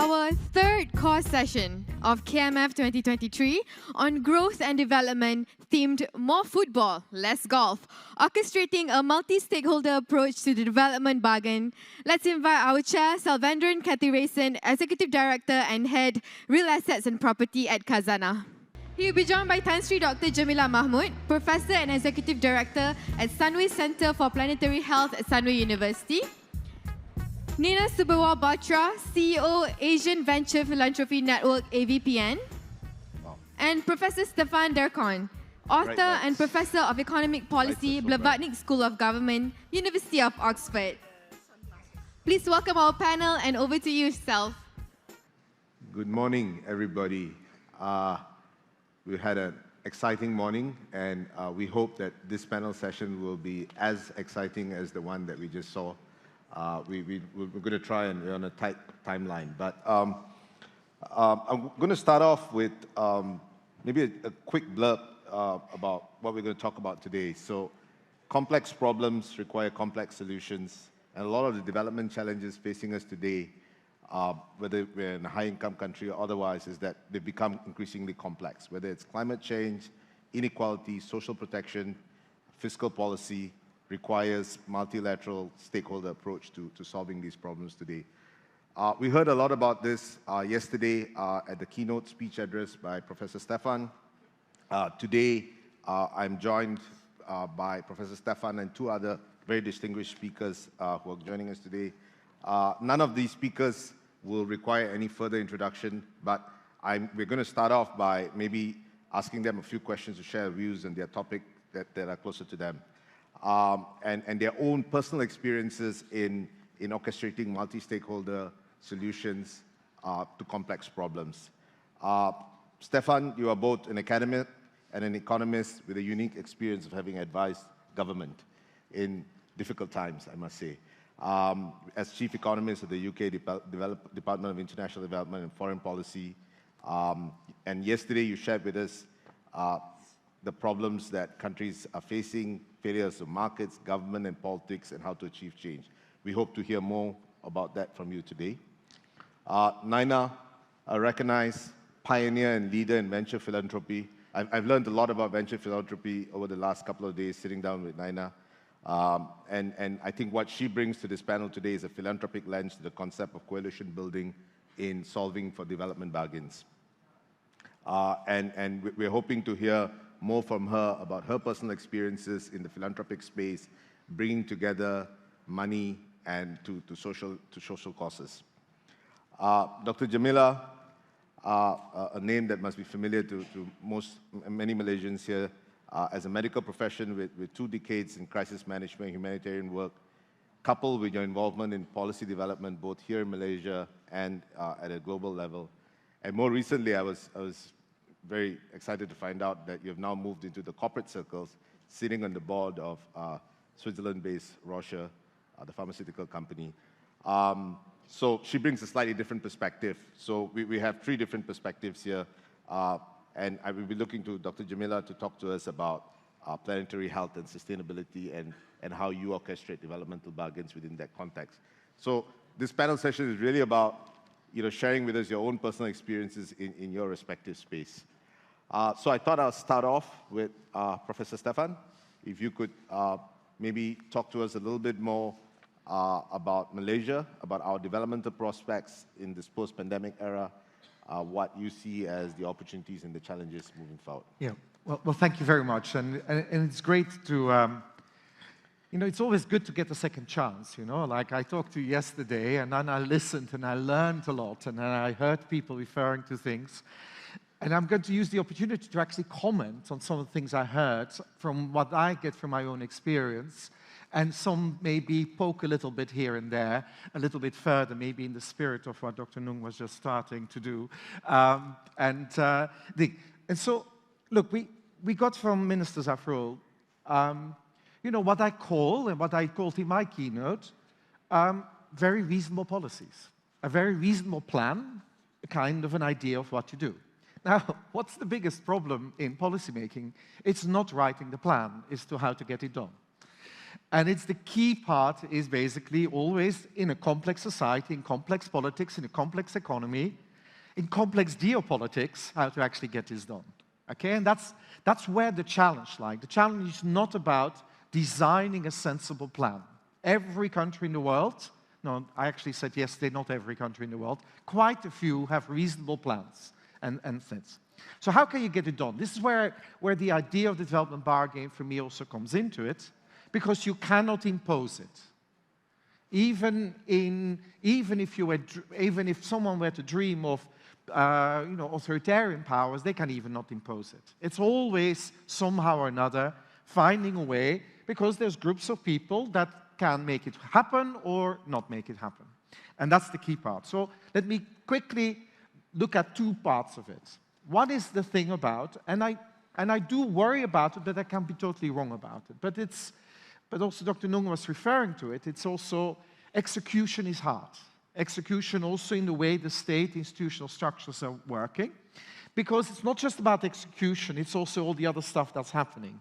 our third course session of KMF2023 on growth and development themed More Football, Less Golf, orchestrating a multi-stakeholder approach to the development bargain. Let's invite our chair, Selvendran Katheerayson, Executive Director and Head, Real Assets and Property at Khazanah. He will be joined by Tan Sri Dr. Jemilah Mahmood, Professor and Executive Director at Sunway Centre for Planetary Health at Sunway University. Naina Subberwal Batra, CEO, Asian Venture Philanthropy Network, AVPN. Wow. And Professor Stefan Dercon, author and Professor of Economic Policy, Blavatnik School of Government, University of Oxford. Please welcome our panel and over to you, Self. Good morning, everybody. We had an exciting morning, and we hope that this panel session will be as exciting as the one that we just saw. We're going to try and we're on a tight timeline. But I'm going to start off with maybe a quick blurb about what we're going to talk about today. So complex problems require complex solutions, and a lot of the development challenges facing us today, whether we're in a high-income country or otherwise, is that they've become increasingly complex, whether it's climate change, inequality, social protection, fiscal policy, requires multilateral stakeholder approach to solving these problems today. We heard a lot about this yesterday at the keynote speech address by Professor Stefan. Today, I'm joined by Professor Stefan and two other very distinguished speakers who are joining us today. None of these speakers will require any further introduction, but we're going to start off by maybe asking them a few questions to share views on their topic that are closer to them. And their own personal experiences in orchestrating multi-stakeholder solutions to complex problems. Stefan, you are both an academic and an economist with a unique experience of having advised government in difficult times, I must say. As Chief Economist of the UK Department of International Development and Foreign Policy, and yesterday you shared with us the problems that countries are facing, failures of markets, government and politics, and how to achieve change. We hope to hear more about that from you today. Naina, a recognized pioneer and leader in venture philanthropy. I've learned a lot about venture philanthropy over the last couple of days sitting down with Naina. And I think what she brings to this panel today is a philanthropic lens to the concept of coalition building in solving for development bargains. And we're hoping to hear more from her about her personal experiences in the philanthropic space, bringing together money and to social causes. Dr. Jemilah, a name that must be familiar to many Malaysians here, as a medical profession with 2 decades in crisis management, humanitarian work, coupled with your involvement in policy development both here in Malaysia and at a global level. And more recently, I was very excited to find out that you've now moved into the corporate circles, sitting on the board of Switzerland-based Roche, the pharmaceutical company. So she brings a slightly different perspective. So we have 3 different perspectives here. And I will be looking to Dr. Jemilah to talk to us about planetary health and sustainability and how you orchestrate developmental bargains within that context. So this panel session is really about sharing with us your own personal experiences in your respective space. So I thought I'll start off with Professor Stefan. If you could maybe talk to us a little bit more about Malaysia, about our developmental prospects in this post-pandemic era, what you see as the opportunities and the challenges moving forward. Yeah, well thank you very much. And it's great to, it's always good to get a second chance, Like I talked to you yesterday, and then I listened and I learned a lot, and then I heard people referring to things. And I'm going to use the opportunity to actually comment on some of the things I heard from what I get from my own experience, and some maybe poke a little bit here and there, a little bit further, maybe in the spirit of what Dr. Nung was just starting to do. And so, look, we got from ministers after all, what I call, and what I called in my keynote, very reasonable policies, a very reasonable plan, a kind of an idea of what to do. Now, what's the biggest problem in policymaking? It's not writing the plan, it's to how to get it done. And it's the key part is basically always in a complex society, in complex politics, in a complex economy, in complex geopolitics, how to actually get this done. Okay, and that's where the challenge lies. The challenge is not about designing a sensible plan. Every country in the world, no, I actually said yesterday, not every country in the world, quite a few have reasonable plans and things. So how can you get it done? This is where the idea of the development bargain for me also comes into it, because you cannot impose it. Even if someone were to dream of authoritarian powers, they can even not impose it. It's always somehow or another finding a way, because there's groups of people that can make it happen or not make it happen. And that's the key part. So let me quickly look at two parts of it. What is the thing about, and I do worry about it, but I can be totally wrong about it. But also Dr. Nung was referring to it, it's also execution is hard. Execution also in the way the state institutional structures are working, because it's not just about execution, it's also all the other stuff that's happening.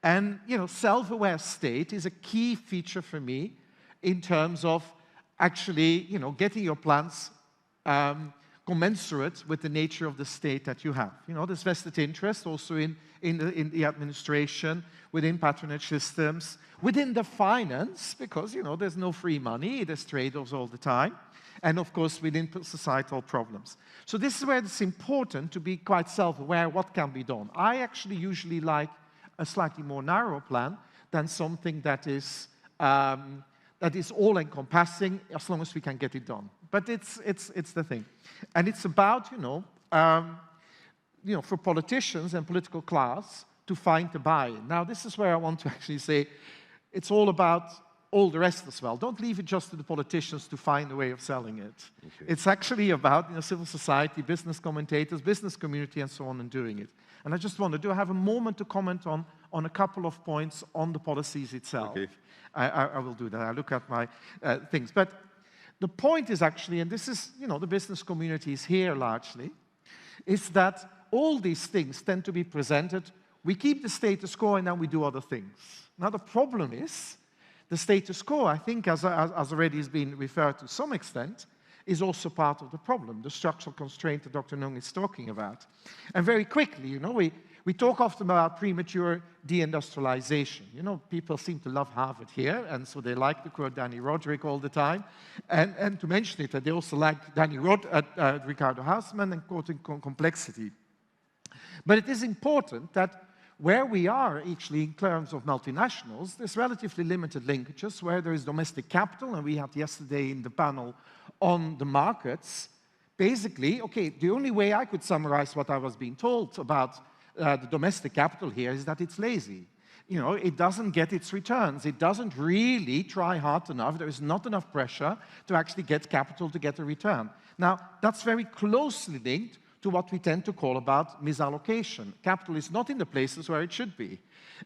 And, self-aware state is a key feature for me in terms of actually, getting your plans commensurate with the nature of the state that you have. There's vested interest also in the administration, within patronage systems, within the finance, because, there's no free money, there's trade-offs all the time, and of course within societal problems. So this is where it's important to be quite self-aware what can be done. I actually usually like a slightly more narrow plan than something that is all-encompassing, as long as we can get it done. But it's the thing. And it's about, for politicians and political class to find the buy-in. Now, this is where I want to actually say it's all about all the rest as well. Don't leave it just to the politicians to find a way of selling it. Okay. It's actually about civil society, business commentators, business community, and so on, and doing it. And I just wonder, do I have a moment to comment on a couple of points on the policies itself? Okay. I will do that. I look at my things. But the point is actually, and this is, the business community is here largely, is that all these things tend to be presented, we keep the status quo and then we do other things. Now the problem is, the status quo, I think, as already has been referred to some extent, is also part of the problem, the structural constraint that Dr. Nung is talking about. And very quickly, we talk often about premature deindustrialization. People seem to love Harvard here, and so they like to quote Danny Roderick all the time. And to mention it, that they also like Ricardo Hausmann and quoting complexity. But it is important that where we are actually in terms of multinationals, there's relatively limited linkages where there is domestic capital, and we had yesterday in the panel on the markets. Basically, okay, the only way I could summarize what I was being told about the domestic capital here is that it's lazy. It doesn't get its returns. It doesn't really try hard enough. There is not enough pressure to actually get capital to get a return. Now, that's very closely linked to what we tend to call about misallocation. Capital is not in the places where it should be,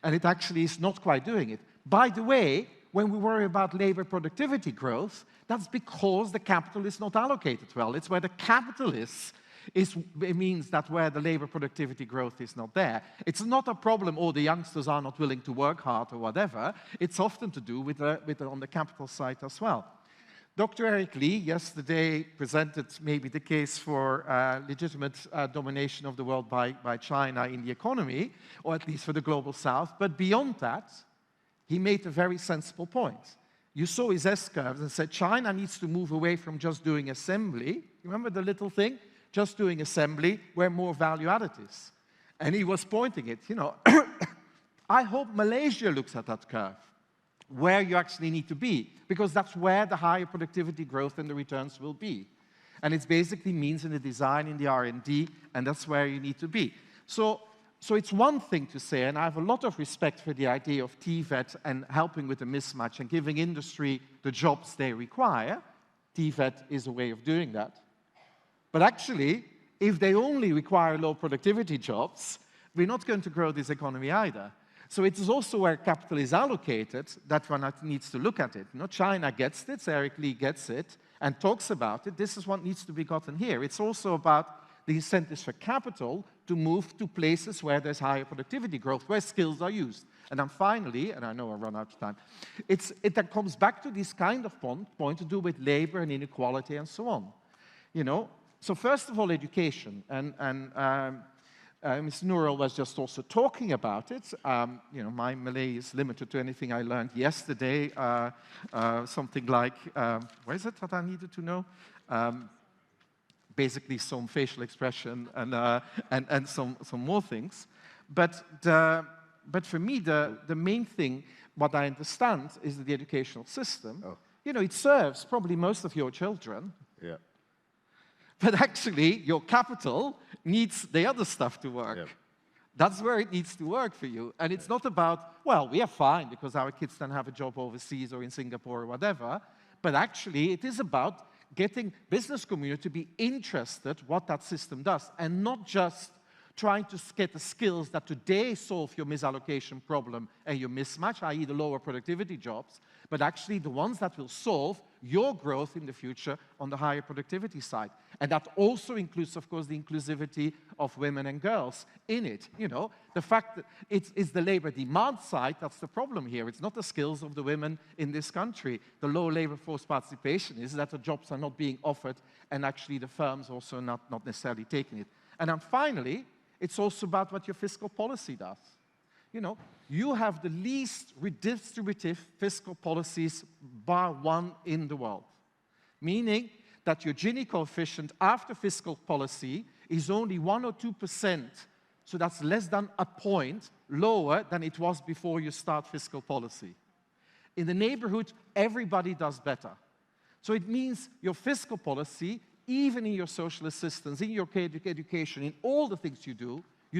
and it actually is not quite doing it. By the way, when we worry about labor productivity growth, that's because the capital is not allocated well. It's where the capital is it means that where the labor productivity growth is not there. It's not a problem, the youngsters are not willing to work hard or whatever. It's often to do with on the capital side as well. Dr. Eric Lee yesterday presented maybe the case for legitimate domination of the world by China in the economy, or at least for the global south. But beyond that, he made a very sensible point. You saw his S-curves and said China needs to move away from just doing assembly. Remember the little thing? Just doing assembly where more value added is. And he was pointing it, I hope Malaysia looks at that curve, where you actually need to be, because that's where the higher productivity growth and the returns will be. And it basically means in the design, in the R&D, and that's where you need to be. So it's one thing to say, and I have a lot of respect for the idea of TVET and helping with the mismatch and giving industry the jobs they require. TVET is a way of doing that. But actually, if they only require low productivity jobs, we're not going to grow this economy either. So it is also where capital is allocated that one needs to look at it. China gets it, Eric Lee gets it, and talks about it. This is what needs to be gotten here. It's also about the incentives for capital to move to places where there's higher productivity growth, where skills are used. And then finally, and I know I run out of time, it then comes back to this kind of point to do with labor and inequality and so on. You know, so first of all, education, and Ms. Nurul was just also talking about it. You know, my Malay is limited to anything I learned yesterday. Something like, what is it that I needed to know? Basically, some facial expression and some more things. But for me, the main thing, what I understand, is that the educational system, you know, it serves probably most of your children. Yeah. But actually, your capital needs the other stuff to work. Yep. That's where it needs to work for you. And it's not about, well, we are fine because our kids then have a job overseas or in Singapore or whatever. But actually, it is about getting business community to be interested what that system does and not just trying to get the skills that today solve your misallocation problem and your mismatch, i.e. the lower productivity jobs, but actually the ones that will solve your growth in the future on the higher productivity side. And that also includes, of course, the inclusivity of women and girls in it. You know, the fact that it's the labor demand side that's the problem here. It's not the skills of the women in this country. The low labor force participation is that the jobs are not being offered and actually the firms also not necessarily taking it. And then finally, it's also about what your fiscal policy does. You know, you have the least redistributive fiscal policies bar one in the world, meaning that your Gini coefficient after fiscal policy is only 1 or 2%, so that's less than a point lower than it was before you start fiscal policy. In the neighborhood, everybody does better. So it means your fiscal policy, even in your social assistance, in your education, in all the things you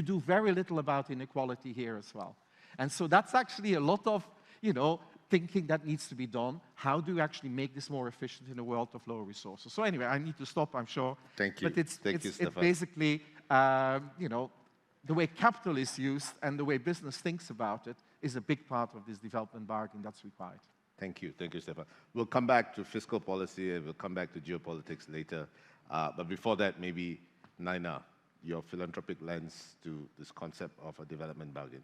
do very little about inequality here as well. And so that's actually a lot of, you know, thinking that needs to be done. How do you actually make this more efficient in a world of low resources? So anyway, I need to stop, I'm sure. Thank you. But it's Stefan. basically, you know, the way capital is used and the way business thinks about it is a big part of this development bargain that's required. Thank you, Stefan. We'll come back to fiscal policy and we'll come back to geopolitics later. But before that, maybe Naina, your philanthropic lens to this concept of a development bargain.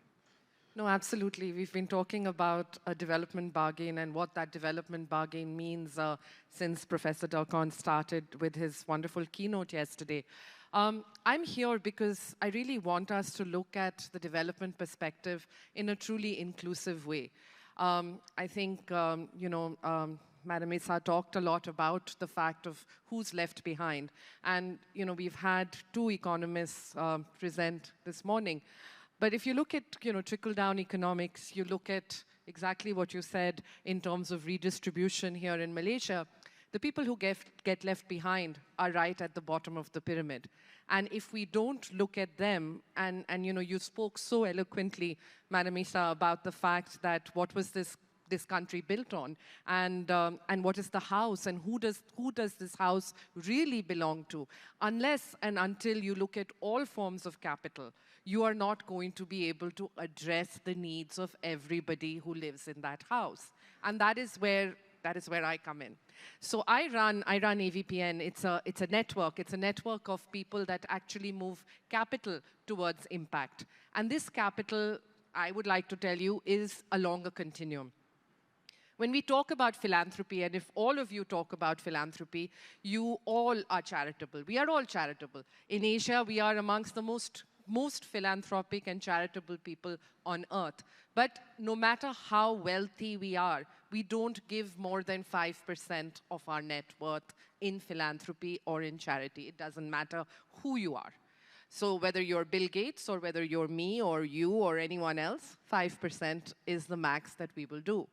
No, absolutely. We've been talking about a development bargain and what that development bargain means since Professor Dercon started with his wonderful keynote yesterday. I'm here because I really want us to look at the development perspective in a truly inclusive way. I think, you know, Madam Issa talked a lot about the fact of who's left behind. And, you know, we've had two economists present this morning. But if you look at, you know, trickle-down economics, you look at exactly what you said in terms of redistribution here in Malaysia, the people who get left behind are right at the bottom of the pyramid. And if we don't look at them, and you know, you spoke so eloquently, Madam Issa, about the fact that what was this country built on, and what is the house, and who does this house really belong to? Unless and until you look at all forms of capital, you are not going to be able to address the needs of everybody who lives in that house. And that is where I come in. So I run AVPN. It's a network. It's a network of people that actually move capital towards impact. And this capital, I would like to tell you, is along a continuum. When we talk about philanthropy, and if all of you talk about philanthropy, you all are charitable. We are all charitable. In Asia, we are amongst the most philanthropic and charitable people on earth. But no matter how wealthy we are, we don't give more than 5% of our net worth in philanthropy or in charity. It doesn't matter who you are. So whether you're Bill Gates or whether you're me or you or anyone else, 5% is the max that we will do.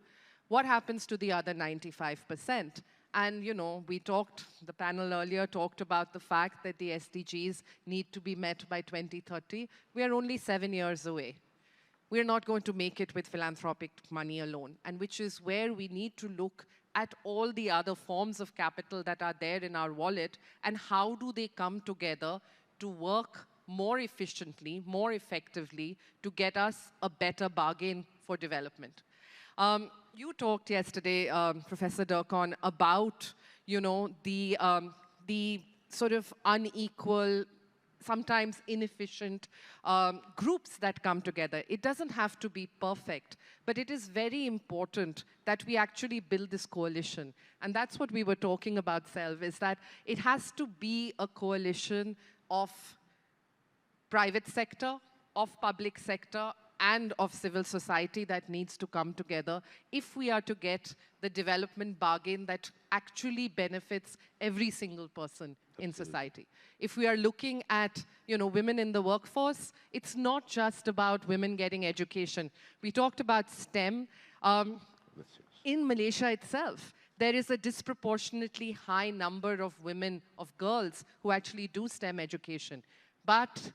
What happens to the other 95%? And, you know, the panel earlier talked about the fact that the SDGs need to be met by 2030. We are only 7 years away. We're not going to make it with philanthropic money alone, and which is where we need to look at all the other forms of capital that are there in our wallet, and how do they come together to work more efficiently, more effectively, to get us a better bargain for development. You talked yesterday, Professor Dercon, about, you know, the sort of unequal sometimes inefficient groups that come together. It doesn't have to be perfect, but it is very important that we actually build this coalition. And that's what we were talking about, Selv, is that it has to be a coalition of private sector, of public sector, and of civil society that needs to come together if we are to get the development bargain that actually benefits every single person in society. If we are looking at, women in the workforce, it's not just about women getting education. We talked about STEM. In Malaysia itself, there is a disproportionately high number of women, of girls, who actually do STEM education. But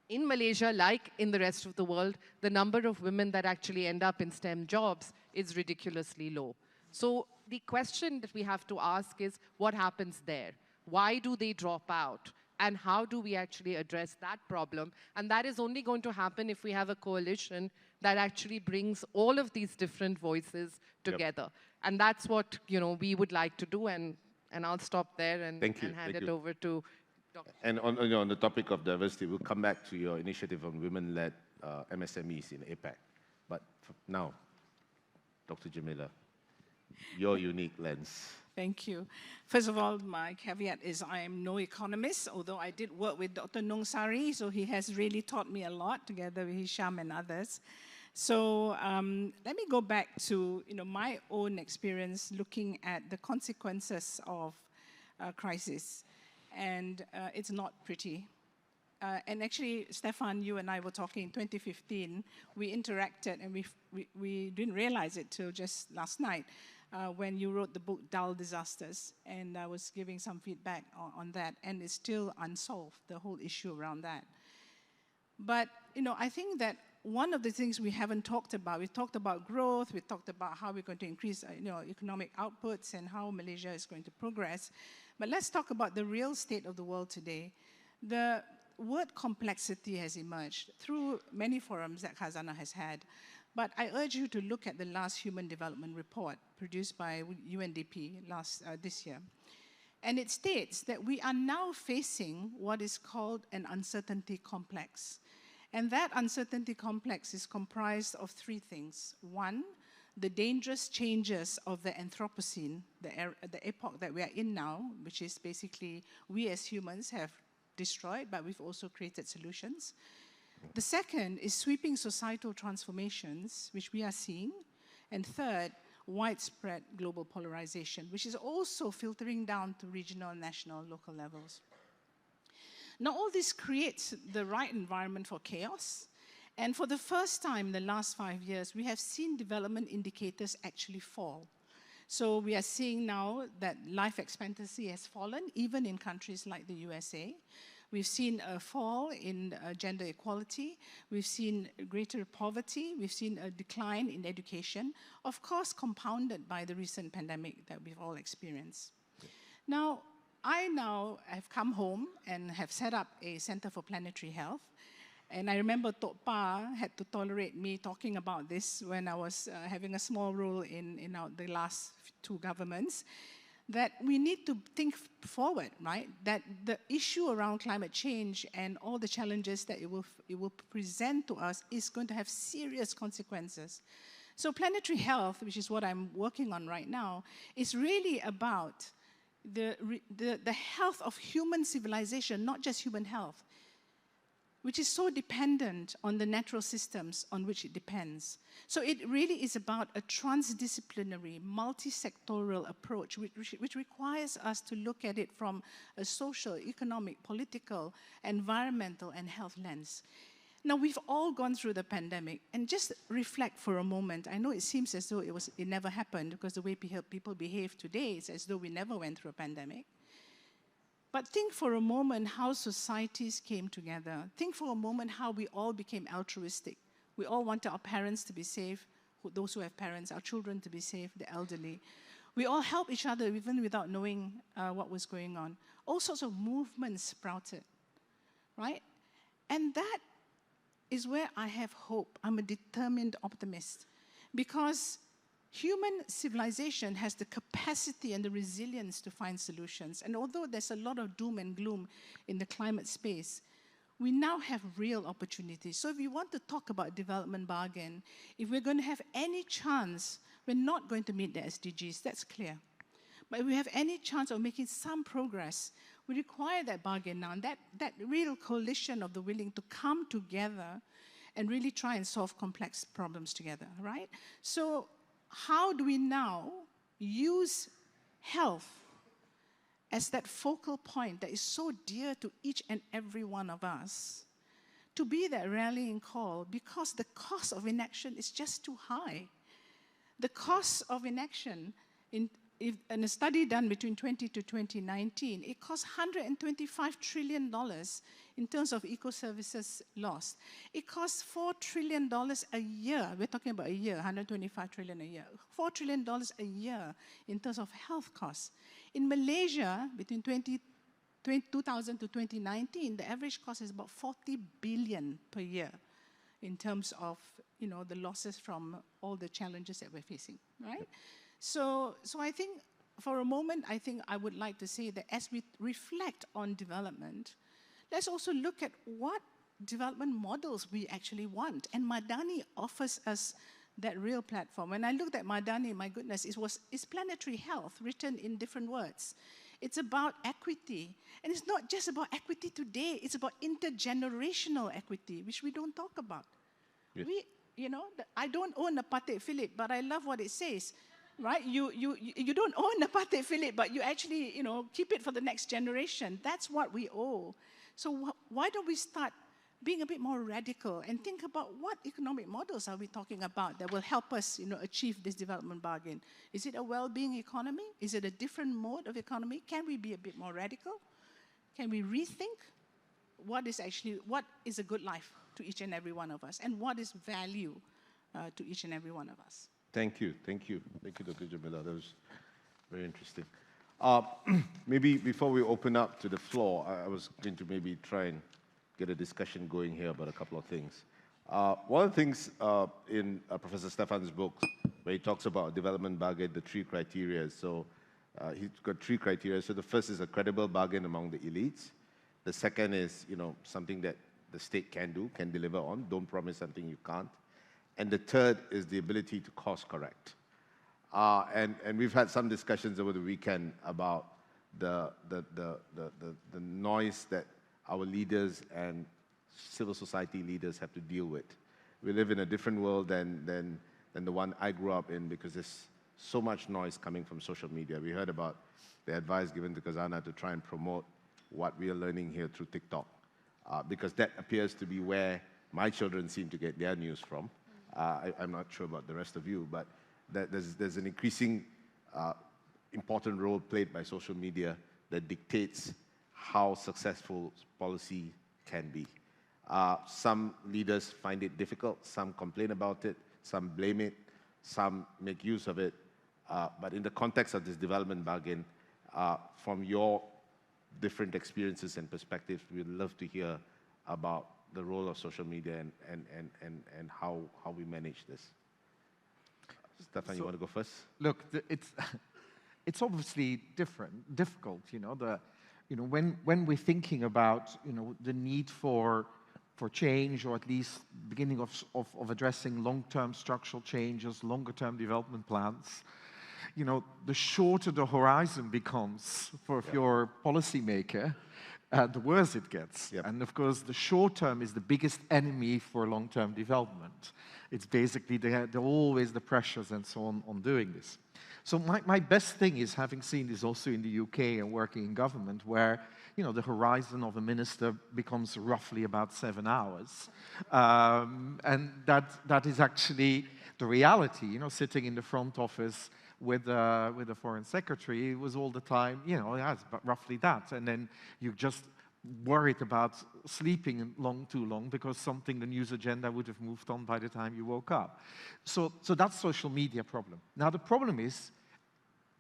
in Malaysia, like in the rest of the world, the number of women that actually end up in STEM jobs is ridiculously low. So the question that we have to ask is, what happens there? Why do they drop out? And how do we actually address that problem? And that is only going to happen if we have a coalition that actually brings all of these different voices together. Yep. And that's what we would like to do. And I'll stop there and hand it over to Dr. And on the topic of diversity, we'll come back to your initiative on women-led MSMEs in APAC. But now, Dr. Jemilah, your unique lens. Thank you. First of all, my caveat is I am no economist, although I did work with Dr. Nong Sari, so he has really taught me a lot together with Hisham and others. So let me go back to my own experience looking at the consequences of crisis. And it's not pretty. And actually, Stefan, you and I were talking in 2015. We interacted, and we didn't realize it till just last night when you wrote the book, Dull Disasters. And I was giving some feedback on that. And it's still unsolved, the whole issue around that. But, I think that one of the things we haven't talked about, we talked about growth, we talked about how we're going to increase economic outputs and how Malaysia is going to progress. But let's talk about the real state of the world today. The word complexity has emerged through many forums that Khazanah has had. But I urge you to look at the last Human Development Report produced by UNDP this year. And it states that we are now facing what is called an uncertainty complex. And that uncertainty complex is comprised of three things. One, the dangerous changes of the Anthropocene, the epoch that we are in now, which is basically we as humans have destroyed, but we've also created solutions. The second is sweeping societal transformations, which we are seeing. And third, widespread global polarization, which is also filtering down to regional, national, local levels. Now, all this creates the right environment for chaos. And for the first time in the last 5 years, we have seen development indicators actually fall. So we are seeing now that life expectancy has fallen, even in countries like the USA. We've seen a fall in gender equality. We've seen greater poverty. We've seen a decline in education, of course, compounded by the recent pandemic that we've all experienced. Now, I now have come home and have set up a Center for Planetary Health. And I remember Tok Pa had to tolerate me talking about this when I was having a small role in the last two governments, that we need to think forward, right? That the issue around climate change and all the challenges that it will present to us is going to have serious consequences. So planetary health, which is what I'm working on right now, is really about the health of human civilization, not just human health, which is so dependent on the natural systems on which it depends. So it really is about a transdisciplinary, multi-sectoral approach, which requires us to look at it from a social, economic, political, environmental, and health lens. Now, we've all gone through the pandemic, and just reflect for a moment. I know it seems as though it never happened, because the way people behave today is as though we never went through a pandemic. But think for a moment how societies came together. Think for a moment how we all became altruistic. We all wanted our parents to be safe, those who have parents, our children to be safe, the elderly. We all helped each other even without knowing what was going on. All sorts of movements sprouted, right? And that is where I have hope. I'm a determined optimist, because human civilization has the capacity and the resilience to find solutions. And although there's a lot of doom and gloom in the climate space, we now have real opportunities. So if we want to talk about development bargain, if we're going to have any chance, we're not going to meet the SDGs, that's clear. But if we have any chance of making some progress, we require that bargain now, and that real coalition of the willing to come together and really try and solve complex problems together, right? So how do we now use health as that focal point that is so dear to each and every one of us to be that rallying call, because the cost of inaction is just too high. The cost of inaction, in a study done between 20 to 2019, it cost $125 trillion in terms of eco-services lost. It costs $4 trillion a year. We're talking about a year, 125 trillion a year. $4 trillion a year in terms of health costs. In Malaysia, between 2000 to 2019, the average cost is about 40 billion per year in terms of, you know, the losses from all the challenges that we're facing, right? So I think for a moment, I think I would like to say that as we reflect on development, let's also look at what development models we actually want. And Madani offers us that real platform. When I looked at Madani, my goodness, it's planetary health written in different words. It's about equity. And it's not just about equity today, it's about intergenerational equity, which we don't talk about. Yes. I don't own a Patek Philippe, but I love what it says. Right? You don't own a Patek Philippe, but you actually, keep it for the next generation. That's what we owe. So why don't we start being a bit more radical and think about what economic models are we talking about that will help us, achieve this development bargain? Is it a well-being economy? Is it a different mode of economy? Can we be a bit more radical? Can we rethink what is a good life to each and every one of us, and what is value to each and every one of us? Thank you, Dr. Jemilah. That was very interesting. Maybe before we open up to the floor, I was going to maybe try and get a discussion going here about a couple of things. One of the things in Professor Stefan's book, where he talks about development bargain, the 3 criteria. So he's got 3 criteria. So the first is a credible bargain among the elites. The second is, something that the state can do, can deliver on. Don't promise something you can't. And the third is the ability to course correct. And we've had some discussions over the weekend about the noise that our leaders and civil society leaders have to deal with. We live in a different world than the one I grew up in, because there's so much noise coming from social media. We heard about the advice given to Khazanah to try and promote what we are learning here through TikTok, because that appears to be where my children seem to get their news from. I'm not sure about the rest of you, but there's an increasing important role played by social media that dictates how successful policy can be. Some leaders find it difficult, some complain about it, some blame it, some make use of it. But in the context of this development bargain, from your different experiences and perspectives, we'd love to hear about the role of social media and how we manage this. Stefan, you want to go first? Look, it's obviously difficult. When we're thinking about the need for change, or at least beginning of addressing long-term structural changes, longer-term development plans, the shorter the horizon becomes for your policymaker, the worse it gets. Yep. And of course, the short term is the biggest enemy for long-term development. It's basically always the pressures and so on doing this. So my best thing is, having seen this also in the UK and working in government, where the horizon of a minister becomes roughly about 7 hours. And that is actually the reality. Sitting in the front office with the foreign secretary, it was all the time, it's roughly that. And then you just worried about sleeping too long because the news agenda would have moved on by the time you woke up. So that's social media problem. Now the problem is,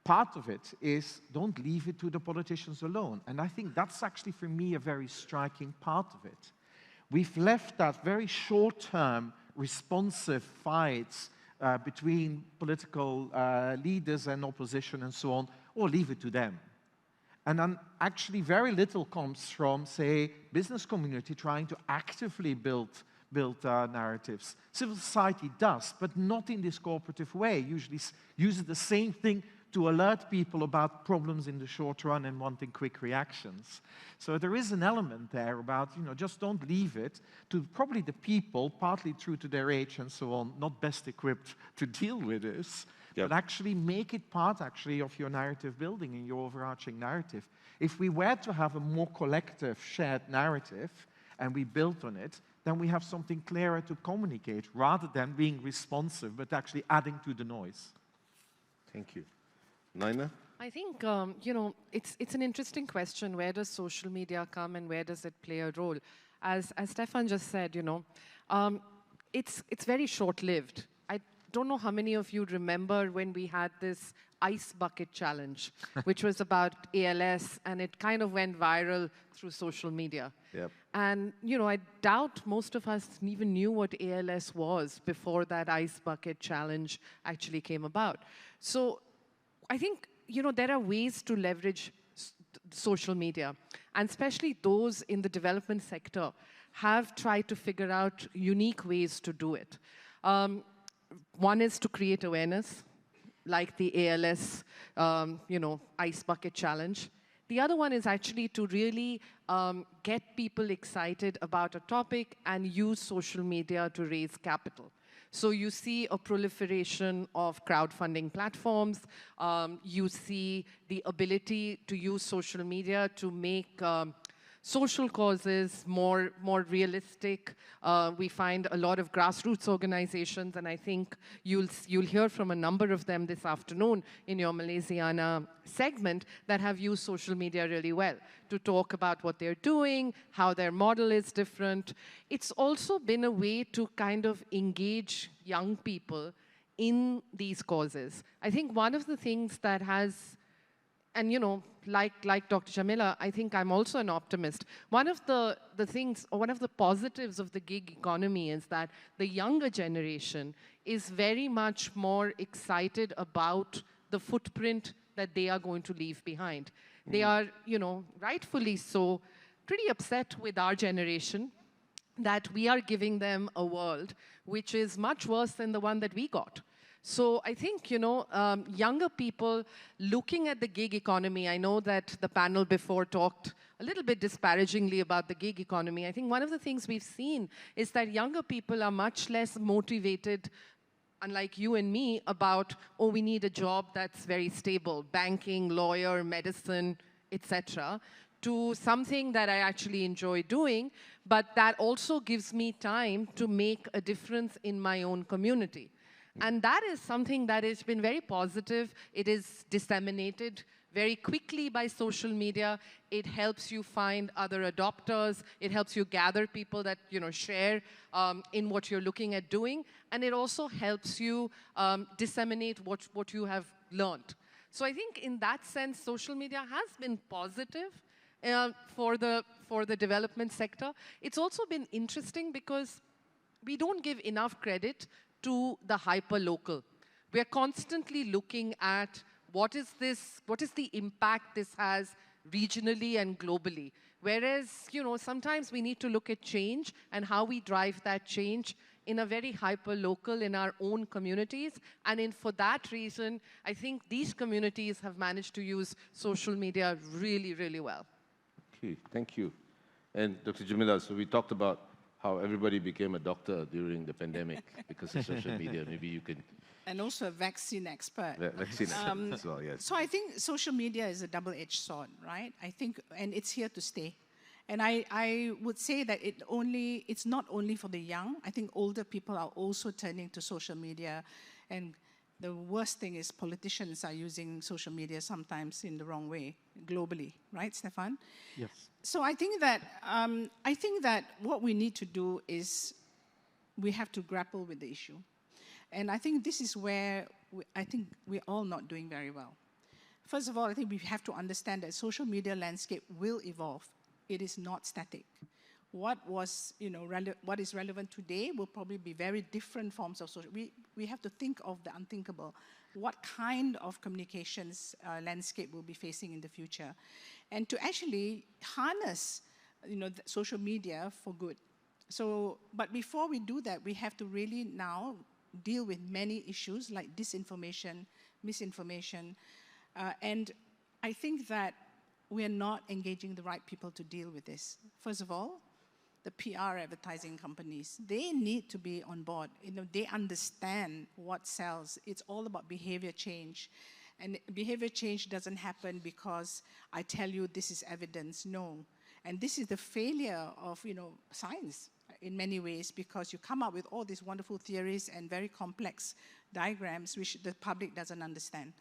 part of it is, don't leave it to the politicians alone. And I think that's actually, for me, a very striking part of it. We've left that very short-term, responsive fights between political leaders and opposition and so on, or leave it to them. And then actually very little comes from, say, business community trying to actively build narratives. Civil society does, but not in this cooperative way. Usually uses the same thing to alert people about problems in the short run and wanting quick reactions. So there is an element there about, just don't leave it to probably the people, partly true to their age and so on, not best equipped to deal with this, but actually make it part actually of your narrative building and your overarching narrative. If we were to have a more collective shared narrative and we built on it, then we have something clearer to communicate rather than being responsive, but actually adding to the noise. Thank you. Naina? I think, it's an interesting question. Where does social media come and where does it play a role? As Stefan just said, it's very short-lived. I don't know how many of you remember when we had this ice bucket challenge, which was about ALS, and it kind of went viral through social media. Yep. And, I doubt most of us even knew what ALS was before that ice bucket challenge actually came about. So I think, there are ways to leverage social media, and especially those in the development sector have tried to figure out unique ways to do it. One is to create awareness, like the ALS, ice bucket challenge. The other one is actually to really get people excited about a topic and use social media to raise capital. So you see a proliferation of crowdfunding platforms. You see the ability to use social media to make social causes more realistic. We find a lot of grassroots organizations, and I think you'll hear from a number of them this afternoon in your Malaysiana segment that have used social media really well to talk about what they're doing, how their model is different. It's also been a way to kind of engage young people in these causes. I think one of the things that has, and like Dr. Jemilah, I think I'm also an optimist. One of the things, or one of the positives of the gig economy is that the younger generation is very much more excited about the footprint that they are going to leave behind. They are, rightfully so, pretty upset with our generation that we are giving them a world which is much worse than the one that we got. So I think, younger people looking at the gig economy, I know that the panel before talked a little bit disparagingly about the gig economy. I think one of the things we've seen is that younger people are much less motivated, unlike you and me, about, oh, we need a job that's very stable, banking, lawyer, medicine, etc., to something that I actually enjoy doing, but that also gives me time to make a difference in my own community. And that is something that has been very positive. It is disseminated very quickly by social media. It helps you find other adopters. It helps you gather people that share in what you're looking at doing. And it also helps you disseminate what you have learned. So I think in that sense, social media has been positive for the development sector. It's also been interesting because we don't give enough credit to the hyper-local. We are constantly looking at what is the impact this has regionally and globally. Whereas, sometimes we need to look at change and how we drive that change in a very hyper-local in our own communities. And for that reason, I think these communities have managed to use social media really, really well. Okay, thank you. And Dr. Jemilah, so we talked about how everybody became a doctor during the pandemic because of social media. Maybe you could... And also a vaccine expert. Vaccine expert as well, yes. So I think social media is a double-edged sword, right? I think, and it's here to stay. And I would say that it's not only for the young. I think older people are also turning to social media. And the worst thing is politicians are using social media sometimes in the wrong way, globally, right, Stefan? Yes. So I think that what we need to do is we have to grapple with the issue. And I think this is where I think we're all not doing very well. First of all, I think we have to understand that social media landscape will evolve. It is not static. What is relevant today will probably be very different forms of social. We have to think of the unthinkable. What kind of communications landscape we'll be facing in the future? and to actually harness, social media for good. So, but before we do that, we have to really now deal with many issues like disinformation, misinformation, and I think that we're not engaging the right people to deal with this. First of all, the PR advertising companies, they need to be on board. They understand what sells. It's all about behavior change. And behavior change doesn't happen because I tell you this is evidence, no. And this is the failure of, science in many ways, because you come up with all these wonderful theories and very complex diagrams which the public doesn't understand.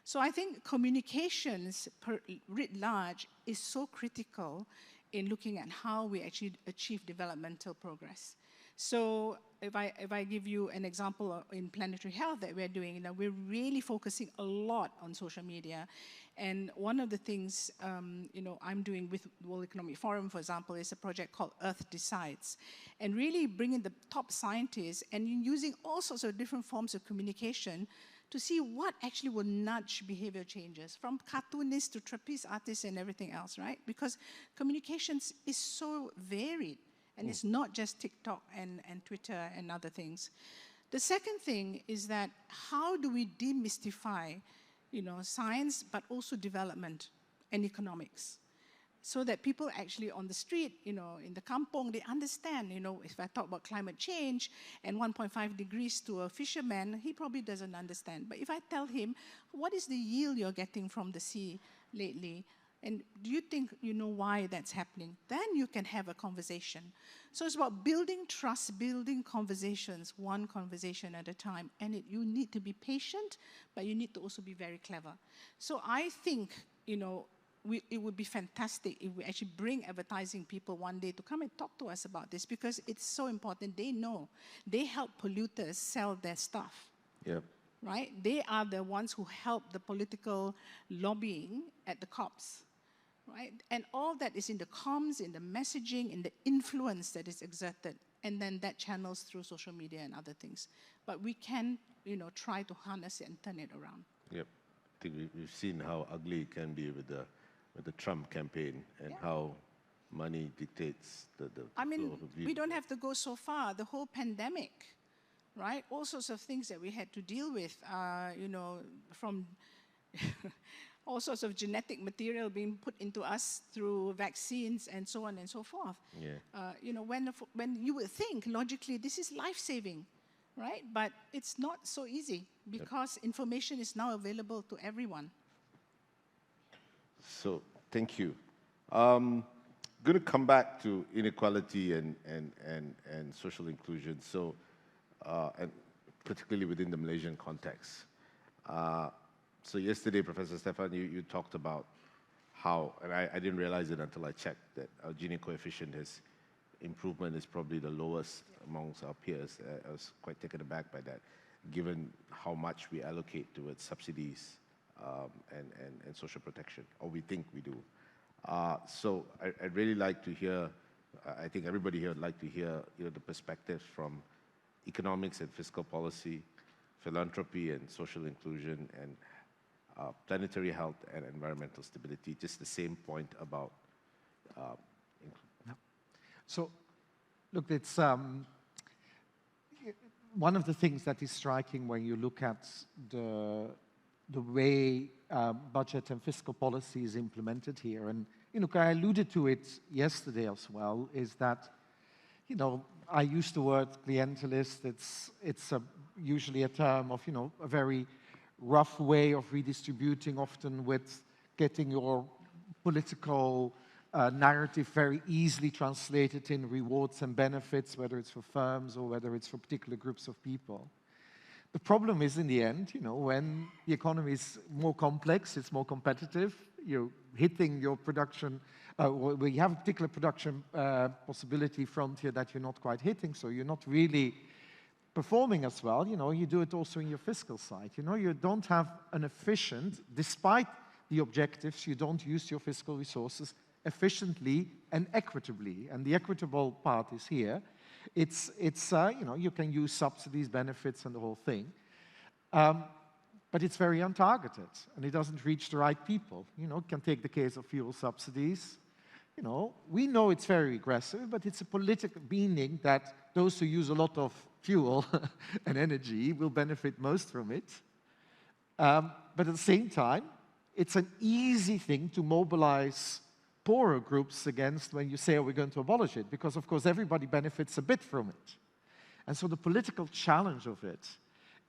So I think communications writ large is so critical in looking at how we actually achieve developmental progress. So if I give you an example in planetary health that we're doing, we're really focusing a lot on social media. And one of the things I'm doing with World Economic Forum, for example, is a project called Earth Decides, and really bringing the top scientists and using all sorts of different forms of communication to see what actually will nudge behavior changes, from cartoonists to trapeze artists and everything else, right? Because communications is so varied, and it's not just TikTok and Twitter and other things. The second thing is that how do we demystify, science, but also development and economics, so that people actually on the street, in the kampong, they understand, if I talk about climate change and 1.5 degrees to a fisherman, he probably doesn't understand. But if I tell him, what is the yield you're getting from the sea lately? And do you think you know why that's happening? Then you can have a conversation. So it's about building trust, building conversations, one conversation at a time. And you need to be patient, but you need to also be very clever. So I think, it would be fantastic if we actually bring advertising people one day to come and talk to us about this, because it's so important. They know. They help polluters sell their stuff. Yep. Right? They are the ones who help the political lobbying at the COPs. Right? And all that is in the comms, in the messaging, in the influence that is exerted. And then that channels through social media and other things. But we can, try to harness it and turn it around. Yep. I think we've seen how ugly it can be with the Trump campaign, and how money dictates the I mean, flow of view. we don't have to go so far. The whole pandemic, right? All sorts of things that we had to deal with, from all sorts of genetic material being put into us through vaccines and so on and so forth. Yeah. When you would think logically this is life-saving, right? But it's not so easy, because information is now available to everyone. So, thank you. Going to come back to inequality and social inclusion, so, and particularly within the Malaysian context. So yesterday, Professor Stefan, you talked about how, and I didn't realize it until I checked, that our Gini coefficient improvement is probably the lowest amongst our peers. I was quite taken aback by that, given how much we allocate towards subsidies and social protection, or we think we do. So I'd really like to hear, I think everybody here would like to hear the perspectives from economics and fiscal policy, philanthropy and social inclusion, and planetary health and environmental stability. Just the same point about So, look, it's one of the things that is striking when you look at the way budget and fiscal policy is implemented here, and I alluded to it yesterday as well, is that I use the word clientelist. It's usually a term of a very rough way of redistributing, often with getting your political narrative very easily translated in rewards and benefits, whether it's for firms or whether it's for particular groups of people. The problem is, in the end, when the economy is more complex, it's more competitive, you're hitting your production, where you have a particular production possibility frontier that you're not quite hitting, so you're not really performing as well. You do it also in your fiscal side. You don't have an efficient, despite the objectives, you don't use your fiscal resources efficiently and equitably. And the equitable part is here. It's you can use subsidies, benefits, and the whole thing. but it's very untargeted, and it doesn't reach the right people. You know, can take the case of fuel subsidies. You know, we know it's very aggressive, but it's a political meaning that those who use a lot of fuel and energy will benefit most from it. But at the same time, it's an easy thing to mobilize poorer groups against when you say, oh, we're going to abolish it, because of course everybody benefits a bit from it. And so the political challenge of it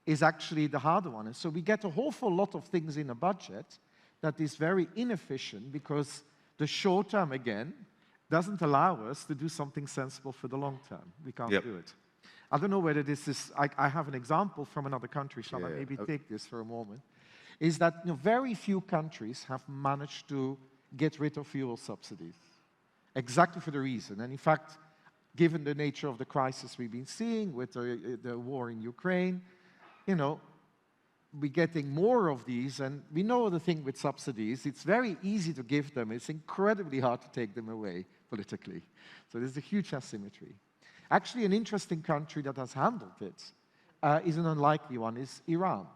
is actually the harder one. And so we get a awful lot of things in a budget that is very inefficient because the short term, again, doesn't allow us to do something sensible for the long term. We can't do it. I don't know whether this is, I have an example from another country, shall I maybe take this for a moment, is that very few countries have managed to get rid of fuel subsidies, exactly for the reason. And in fact, given the nature of the crisis we've been seeing with the war in Ukraine, you know, we're getting more of these, and we know the thing with subsidies, it's very easy to give them, it's incredibly hard to take them away politically. So there's a huge asymmetry. Actually, an interesting country that has handled it is an unlikely one, is Iran.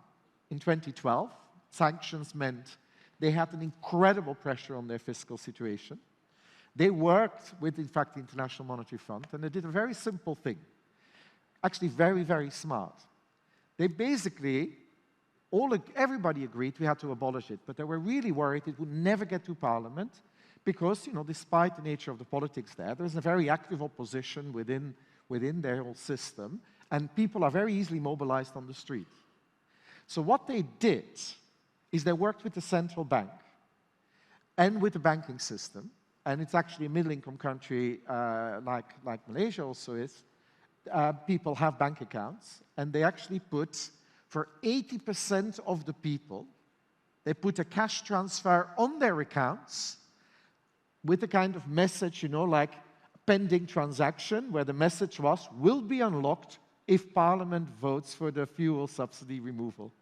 In 2012, sanctions meant they had an incredible pressure on their fiscal situation. They worked with, in fact, the International Monetary Fund, and they did a very simple thing. Actually, very, very smart. They basically, everybody agreed we had to abolish it, but they were really worried it would never get to Parliament because, you know, despite the nature of the politics there's a very active opposition within their whole system, and people are very easily mobilized on the street. So what they did is they worked with the central bank and with the banking system, and it's actually a middle-income country like Malaysia also is. People have bank accounts, and they actually put, for 80% of the people, they put a cash transfer on their accounts with a kind of message, you know, like pending transaction, where the message was, will be unlocked if Parliament votes for the fuel subsidy removal.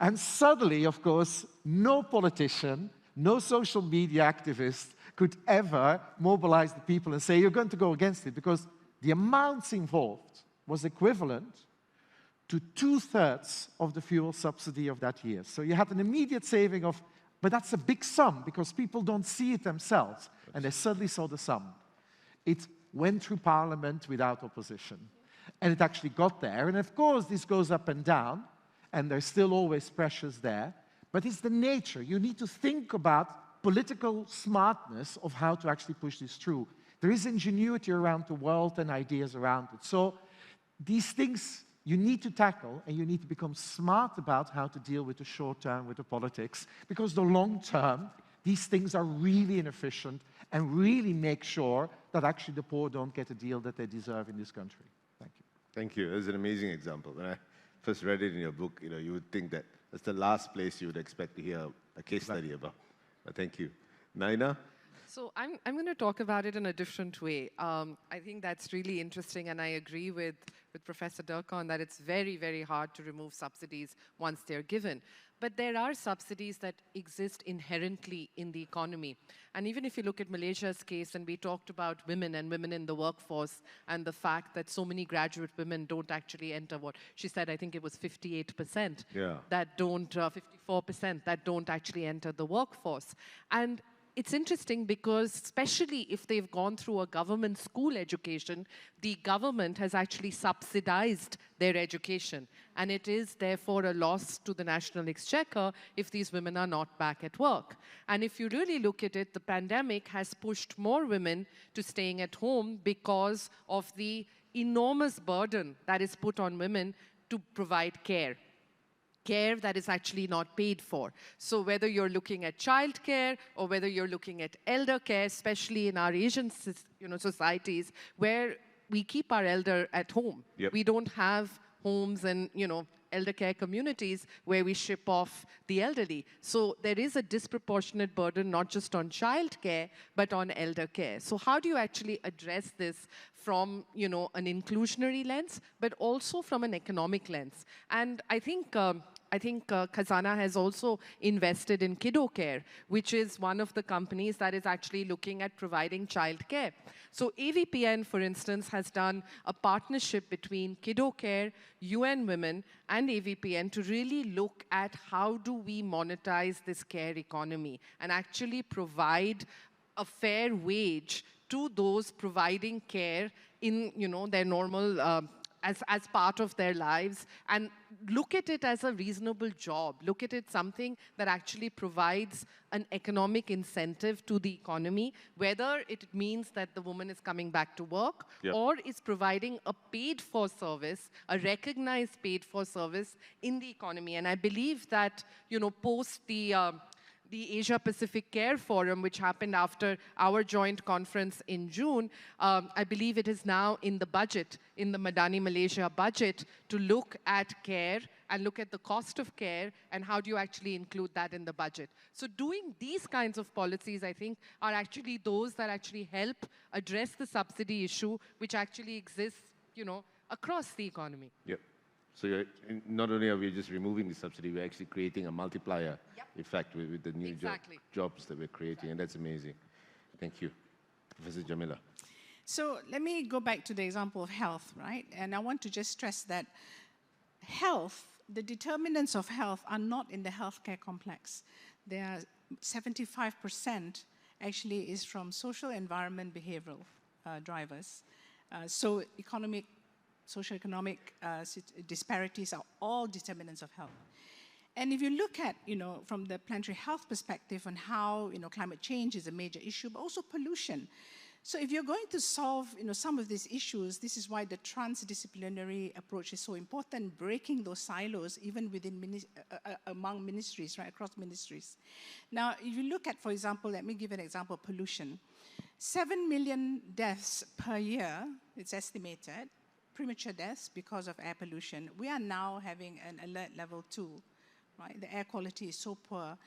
And suddenly, of course, no politician, no social media activist could ever mobilize the people and say, you're going to go against it, because the amounts involved was equivalent to 2/3 of the fuel subsidy of that year. So you had an immediate saving of, but that's a big sum, because people don't see it themselves, and they suddenly saw the sum. It went through Parliament without opposition, and it actually got there. And of course, this goes up and down, and there's still always pressures there, but it's the nature. You need to think about political smartness of how to actually push this through. There is ingenuity around the world and ideas around it. So these things you need to tackle, and you need to become smart about how to deal with the short term, with the politics, because the long term, these things are really inefficient and really make sure that actually the poor don't get a deal that they deserve in this country. Thank you. Thank you. That's an amazing example. When I first read it in your book, you know, you would think that that's the last place you would expect to hear a case study about. But thank you. Naina? So I'm going to talk about it in a different way. I think that's really interesting, and I agree with Professor Dercon that it's very, very hard to remove subsidies once they're given. But there are subsidies that exist inherently in the economy. And even if you look at Malaysia's case, and we talked about women and women in the workforce and the fact that so many graduate women don't actually enter what she said, I think it was 58% that don't, 54% that don't actually enter the workforce. And it's interesting because, especially if they've gone through a government school education, the government has actually subsidized their education. And it is, therefore, a loss to the national exchequer if these women are not back at work. And if you really look at it, the pandemic has pushed more women to staying at home because of the enormous burden that is put on women to provide care that is actually not paid for. So whether you're looking at childcare or whether you're looking at elder care, especially in our Asian societies, where we keep our elder at home. We don't have homes and elder care communities where we ship off the elderly. So there is a disproportionate burden not just on childcare but on elder care. So how do you actually address this from an inclusionary lens but also from an economic lens? And I think I think Khazanah has also invested in Kiddo Care, which is one of the companies that is actually looking at providing childcare. So AVPN, for instance, has done a partnership between Kiddo Care, UN Women, and AVPN to really look at how do we monetize this care economy and actually provide a fair wage to those providing care in, their normal as part of their lives, and look at it as a reasonable job. Look at it something that actually provides an economic incentive to the economy, whether it means that the woman is coming back to work or is providing a paid-for service, a recognized paid-for service in the economy. And I believe that, post the Asia Pacific Care Forum, which happened after our joint conference in June, I believe it is now in the budget, in the Madani Malaysia budget, to look at care and look at the cost of care and how do you actually include that in the budget. So doing these kinds of policies, I think, are actually those that actually help address the subsidy issue, which actually exists, across the economy. Yep. So not only are we just removing the subsidy, we're actually creating a multiplier effect with the new jobs that we're creating, and that's amazing. Thank you. Professor Jemilah. So let me go back to the example of health, right? And I want to just stress that health, the determinants of health are not in the healthcare complex. There are 75% actually is from social, environment, behavioral drivers. So socioeconomic disparities are all determinants of health. And if you look at, from the planetary health perspective on how, climate change is a major issue, but also pollution. So if you're going to solve, some of these issues, this is why the transdisciplinary approach is so important, breaking those silos even within among ministries, right, across ministries. Now, if you look at, for example, let me give an example of pollution. 7 million deaths per year, it's estimated, premature deaths because of air pollution. We are now having an alert level 2, right? The air quality is so poor.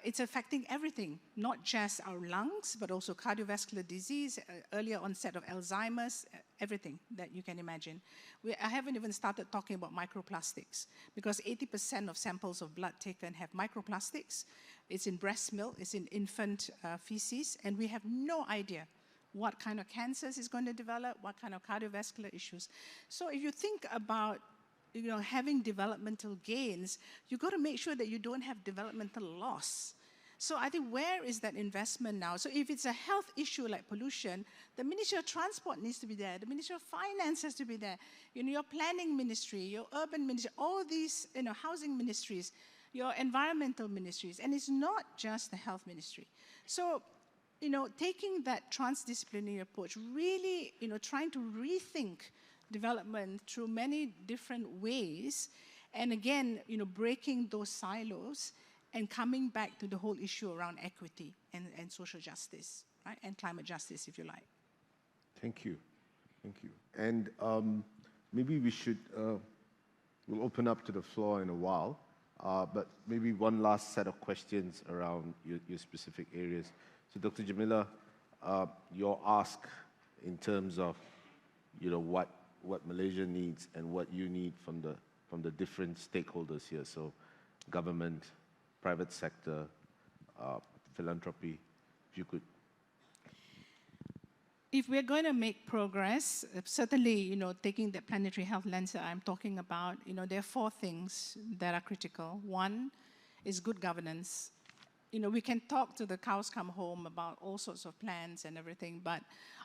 It's affecting everything, not just our lungs, but also cardiovascular disease, earlier onset of Alzheimer's, everything that you can imagine. I haven't even started talking about microplastics, because 80% of samples of blood taken have microplastics. It's in breast milk, it's in infant feces, and we have no idea what kind of cancers is going to develop, what kind of cardiovascular issues. So if you think about having developmental gains, you've got to make sure that you don't have developmental loss. So I think where is that investment now? So if it's a health issue like pollution, the Ministry of Transport needs to be there, the Ministry of Finance has to be there, your planning ministry, your urban ministry, all these housing ministries, your environmental ministries, and it's not just the health ministry. So taking that transdisciplinary approach, really trying to rethink development through many different ways, and again, breaking those silos and coming back to the whole issue around equity and social justice, right, and climate justice, if you like. Thank you. Thank you. And maybe we should, we'll open up to the floor in a while, but maybe one last set of questions around your specific areas. So Dr. Jemilah, your ask in terms of, what Malaysia needs and what you need from the different stakeholders here. So government, private sector, philanthropy, if you could. If we're going to make progress, certainly, taking the planetary health lens that I'm talking about, there are 4 things that are critical. One is good governance. We can talk to the cows come home about all sorts of plans and everything, but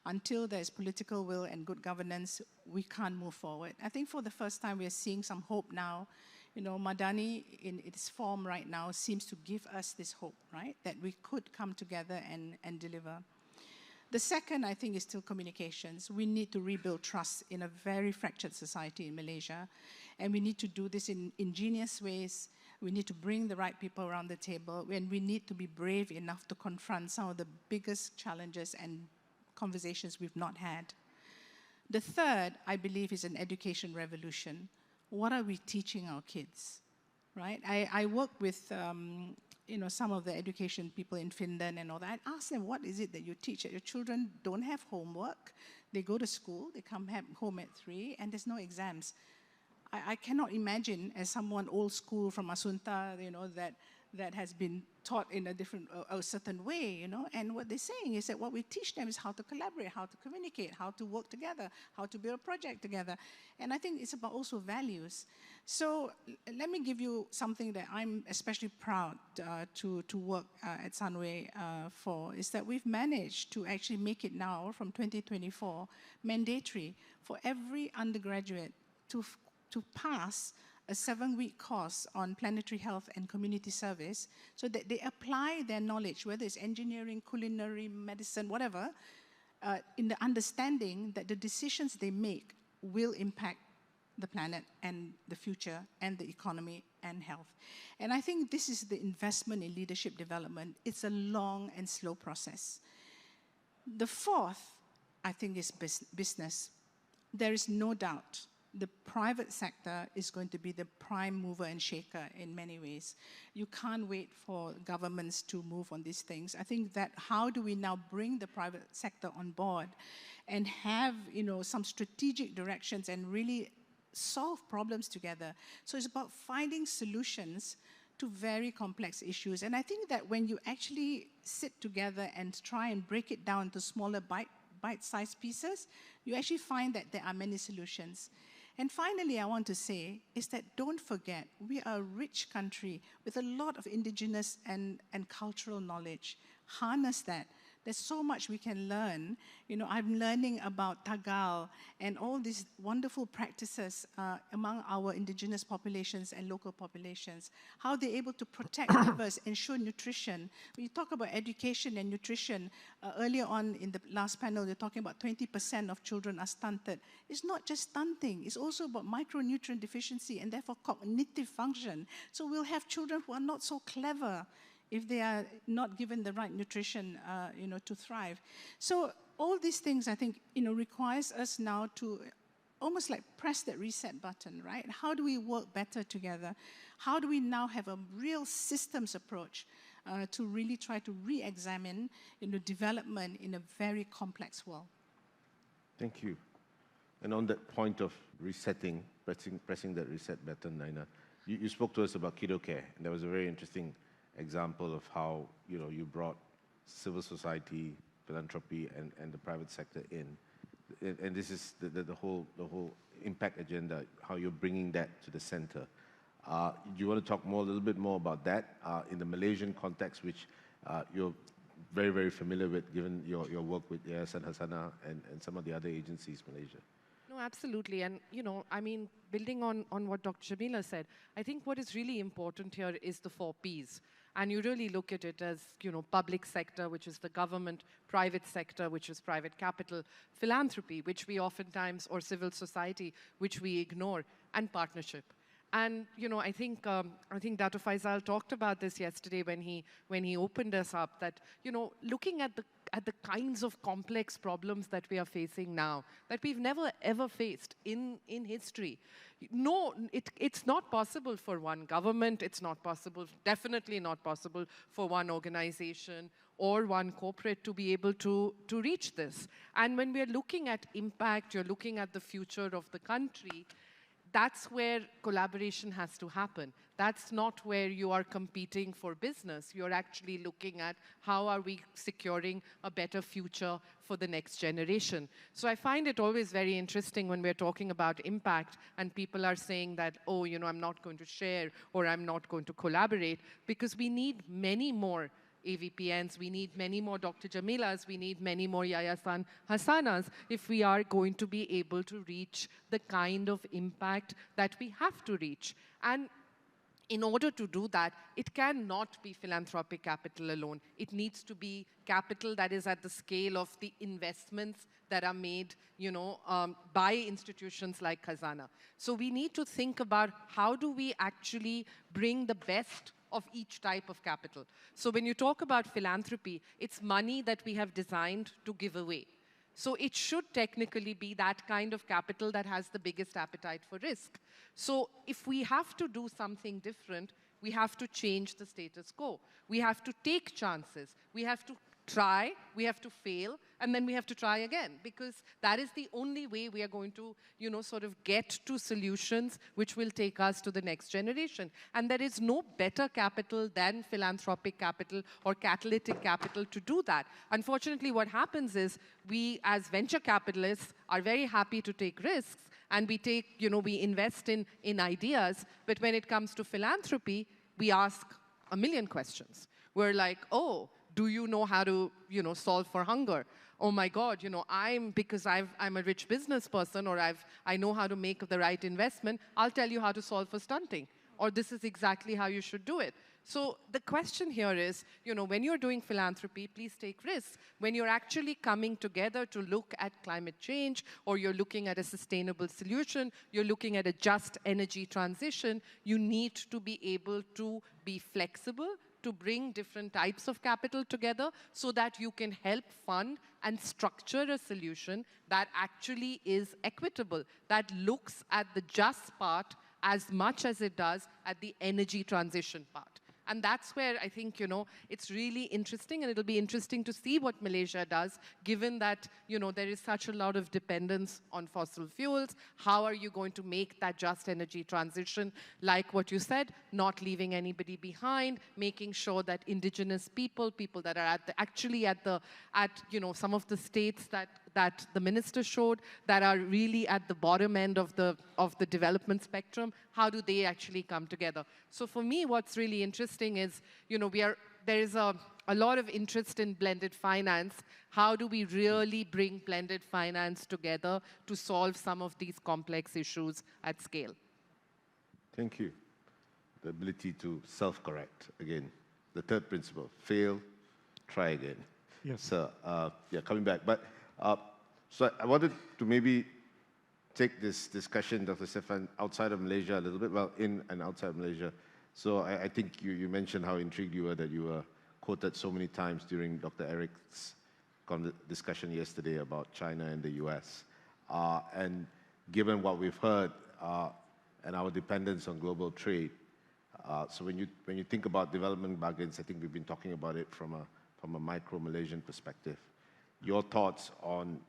until there's political will and good governance, we can't move forward. I think for the first time, we're seeing some hope now. Madani, in its form right now, seems to give us this hope, right, that we could come together and deliver. The second, I think, is still communications. We need to rebuild trust in a very fractured society in Malaysia, and we need to do this in ingenious ways. We need to bring the right people around the table, and we need to be brave enough to confront some of the biggest challenges and conversations we've not had. The third, I believe, is an education revolution. What are we teaching our kids, right? I work with some of the education people in Finland and all that. I ask them, what is it that you teach? Your children don't have homework. They go to school, they come home at 3, and there's no exams. I cannot imagine, as someone old school from Asunta, you know, that has been taught in a certain way, you know, and what they're saying is that what we teach them is how to collaborate, how to communicate, how to work together, how to build a project together. And I think it's about also values. So let me give you something that I'm especially proud to work at Sunway for, is that we've managed to actually make it now, from 2024, mandatory for every undergraduate to pass a 7-week course on planetary health and community service, so that they apply their knowledge, whether it's engineering, culinary, medicine, whatever, in the understanding that the decisions they make will impact the planet and the future and the economy and health. And I think this is the investment in leadership development. It's a long and slow process. The fourth, I think, is business. There is no doubt the private sector is going to be the prime mover and shaker in many ways. You can't wait for governments to move on these things. I think that how do we now bring the private sector on board and have, you know, some strategic directions and really solve problems together. So it's about finding solutions to very complex issues. And I think that when you actually sit together and try and break it down to smaller bite-sized pieces, you actually find that there are many solutions. And finally, I want to say is that don't forget, we are a rich country with a lot of indigenous and cultural knowledge. Harness that. There's so much we can learn. You know, I'm learning about Tagal and all these wonderful practices among our indigenous populations and local populations, how they're able to protect rivers, ensure nutrition. When you talk about education and nutrition, earlier on in the last panel, you're talking about 20% of children are stunted. It's not just stunting, it's also about micronutrient deficiency and therefore cognitive function. So we'll have children who are not so clever if they are not given the right nutrition, you know, to thrive. So all these things, I think, you know, requires us now to almost like press that reset button, right? How do we work better together? How do we now have a real systems approach to really try to re-examine, you know, development in a very complex world? Thank you. And on that point of resetting, pressing that reset button, Naina, you spoke to us about kiddo care, and that was a very interesting example of how, you know, you brought civil society, philanthropy, and the private sector in. And this is the whole impact agenda, how you're bringing that to the center. Do you want to talk a little bit more about that in the Malaysian context, which you're very, very familiar with, given your work with Yayasan Khazanah and some of the other agencies in Malaysia? No, absolutely. And, you know, I mean, building on what Dr. Jemilah said, I think what is really important here is the 4 Ps. And you really look at it as, you know, public sector, which is the government, private sector, which is private capital, philanthropy, which we oftentimes, or civil society, which we ignore, and partnership. And, you know, I think Dr. Faisal talked about this yesterday when he opened us up, that, you know, looking at the kinds of complex problems that we are facing now, that we've never ever faced in history. No, it's not possible for one government, it's not possible, definitely not possible for one organization or one corporate to be able to reach this. And when we're looking at impact, you're looking at the future of the country, that's where collaboration has to happen. That's not where you are competing for business. You're actually looking at how are we securing a better future for the next generation. So I find it always very interesting when we're talking about impact and people are saying that, oh, you know, I'm not going to share or I'm not going to collaborate, because we need many more AVPNs, we need many more Dr. Jemilahs, we need many more Yayasan Khazanahs if we are going to be able to reach the kind of impact that we have to reach. And in order to do that, it cannot be philanthropic capital alone. It needs to be capital that is at the scale of the investments that are made, you know, by institutions like Khazanah. So we need to think about how do we actually bring the best of each type of capital. So when you talk about philanthropy, it's money that we have designed to give away. So it should technically be that kind of capital that has the biggest appetite for risk. So if we have to do something different, we have to change the status quo. We have to take chances. We have to try, we have to fail, and then we have to try again, because that is the only way we are going to, sort of get to solutions which will take us to the next generation. And there is no better capital than philanthropic capital or catalytic capital to do that. Unfortunately, what happens is we, as venture capitalists, are very happy to take risks, and we take, we invest in ideas, but when it comes to philanthropy, we ask a million questions. We're like, oh, do you know how to, solve for hunger? Oh my God, because I'm a rich business person, or I know how to make the right investment, I'll tell you how to solve for stunting. Or this is exactly how you should do it. So the question here is, when you're doing philanthropy, please take risks. When you're actually coming together to look at climate change, or you're looking at a sustainable solution, you're looking at a just energy transition, you need to be able to be flexible, to bring different types of capital together so that you can help fund and structure a solution that actually is equitable, that looks at the just part as much as it does at the energy transition part. And that's where I think, it's really interesting, and it'll be interesting to see what Malaysia does, given that, there is such a lot of dependence on fossil fuels. How are you going to make that just energy transition? Like what you said, not leaving anybody behind, making sure that indigenous people that are at some of the states that the minister showed, that are really at the bottom end of the development spectrum, how do they actually come together? So for me, what's really interesting is, there is a lot of interest in blended finance. How do we really bring blended finance together to solve some of these complex issues at scale? Thank you. The ability to self-correct, again. The third principle, fail, try again. Yes. So, coming back. But, so I wanted to maybe take this discussion, Dr. Stefan, outside of Malaysia a little bit, well, in and outside of Malaysia. So I think you mentioned how intrigued you were that you were quoted so many times during Dr. Eric's discussion yesterday about China and the US. And given what we've heard and our dependence on global trade, so when you think about development bargains, I think we've been talking about it from a micro-Malaysian perspective. Your thoughts on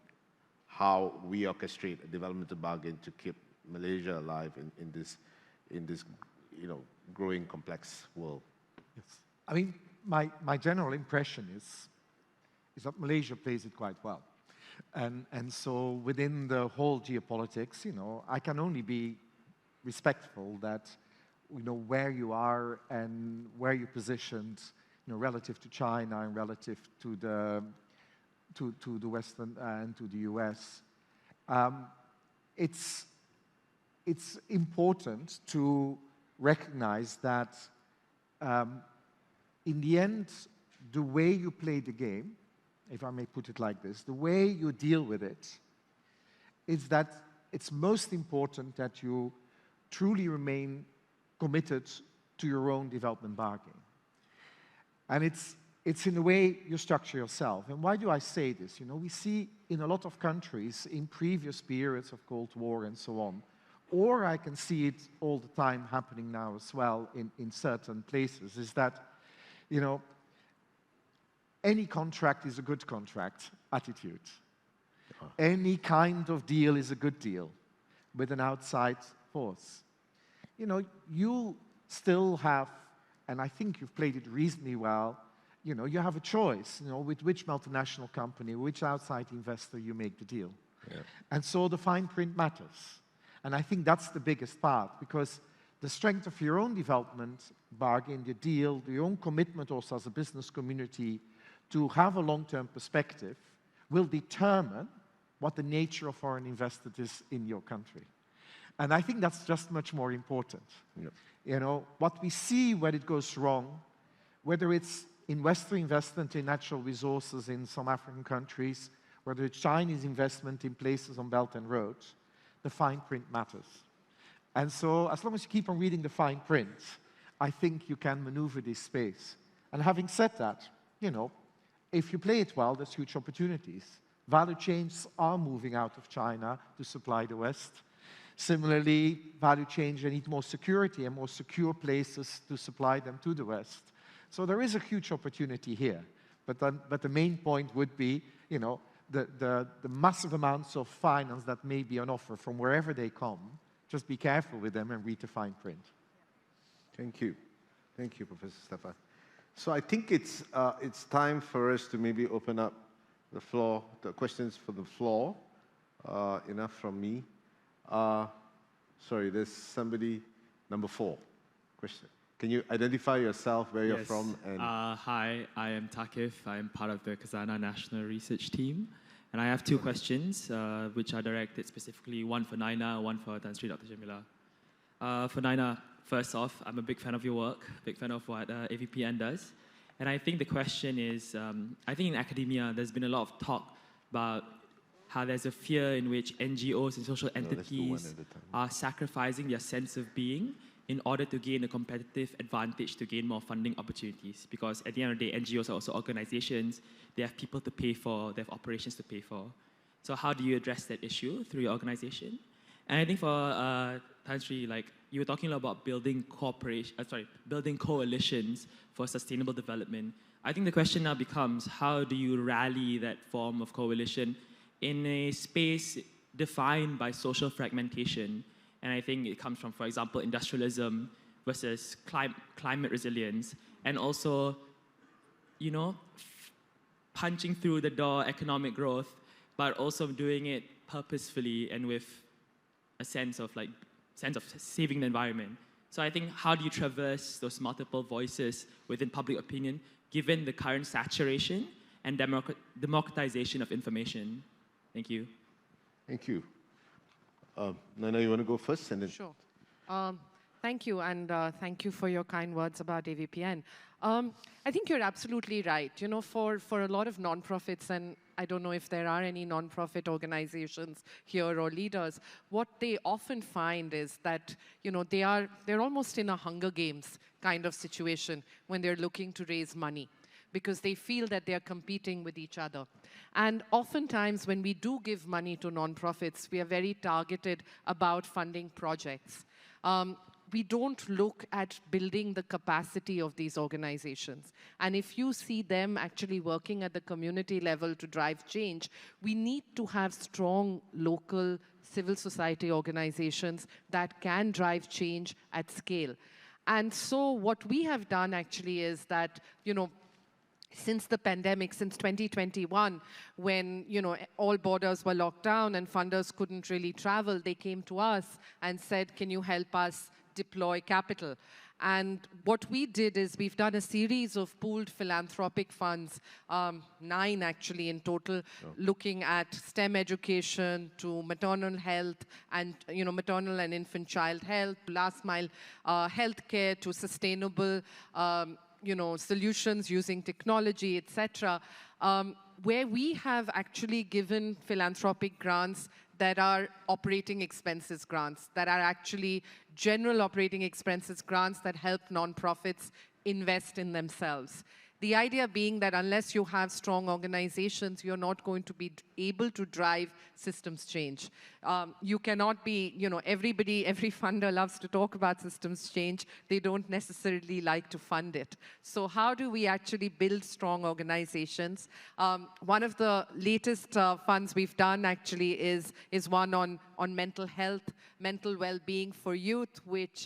how we orchestrate a developmental bargain to keep Malaysia alive in this growing complex world? Yes. I mean, my general impression is that Malaysia plays it quite well. And so within the whole geopolitics, I can only be respectful that, where you are and where you're positioned, relative to China and relative to the Western and to the US. It's important to recognize that in the end, the way you play the game, if I may put it like this, the way you deal with it, is that it's most important that you truly remain committed to your own development bargain. And it's in the way you structure yourself. And why do I say this? We see in a lot of countries, in previous periods of Cold War and so on, or I can see it all the time happening now as well in certain places, is that, any contract is a good contract attitude. Any kind of deal is a good deal with an outside force. You still have, and I think you've played it reasonably well, you have a choice, with which multinational company, which outside investor you make the deal. Yeah. And so the fine print matters. And I think that's the biggest part, because the strength of your own development bargain, the deal, your own commitment also as a business community to have a long-term perspective will determine what the nature of foreign investment is in your country. And I think that's just much more important. Yep. What we see when it goes wrong, whether it's in Western investment in natural resources in some African countries, whether it's Chinese investment in places on Belt and Roads, the fine print matters. And so as long as you keep on reading the fine print, I think you can maneuver this space. And having said that, if you play it well, there's huge opportunities. Value chains are moving out of China to supply the West. Similarly, value chains need more security and more secure places to supply them to the West. So there is a huge opportunity here. But the main point would be, you know, the massive amounts of finance that may be on offer from wherever they come. Just be careful with them and read the fine print. Thank you. Thank you, Professor Stefan. So I think it's time for us to maybe open up the floor, the questions for the floor. Enough from me. Sorry, there's somebody, number 4. Question. Can you identify yourself, where you're from? And hi, I am Takif. I am part of the Khazanah National Research Team. And I have 2 questions, which are directed specifically, one for Naina, one for Tan Sri Dr. Jemilah. For Naina, first off, I'm a big fan of your work, big fan of what AVPN does. And I think the question is, I think in academia, there's been a lot of talk about how there's a fear in which NGOs and social entities are sacrificing their sense of being in order to gain a competitive advantage to gain more funding opportunities. Because at the end of the day, NGOs are also organizations. They have people to pay for. They have operations to pay for. So how do you address that issue through your organization? And I think for Tan Sri, like, you were talking about building building coalitions for sustainable development. I think the question now becomes, how do you rally that form of coalition in a space defined by social fragmentation? And I think it comes from, for example, industrialism versus climate resilience, and also, you know, punching through the door economic growth, but also doing it purposefully and with a sense of saving the environment. So I think, how do you traverse those multiple voices within public opinion, given the current saturation and democratization of information? Thank you. thank you. Naina, you want to go first? And then Sure. Thank you, and thank you for your kind words about AVPN. I think you're absolutely right. You know, for a lot of nonprofits, and I don't know if there are any nonprofit organizations here or leaders, what they often find is that, you know, they're almost in a Hunger Games kind of situation when they're looking to raise money, because they feel that they're competing with each other. And oftentimes, when we do give money to nonprofits, we are very targeted about funding projects. We don't look at building the capacity of these organizations. And if you see them actually working at the community level to drive change, we need to have strong local civil society organizations that can drive change at scale. And so what we have done actually is that, you know, since the pandemic, since 2021, when, you know, all borders were locked down and funders couldn't really travel, they came to us and said, can you help us deploy capital? And what we did is we've done a series of pooled philanthropic funds, 9 actually in total, looking at STEM education to maternal health and, you know, maternal and infant child health, last mile healthcare to sustainable you know, solutions using technology, etc., where we have actually given philanthropic grants that are operating expenses grants, that are actually general operating expenses grants that help nonprofits invest in themselves. The idea being that unless you have strong organizations, you're not going to be able to drive systems change. You cannot be, you know, every funder loves to talk about systems change. They don't necessarily like to fund it. So how do we actually build strong organizations? One of the latest funds we've done actually is one on mental health, mental well-being for youth, which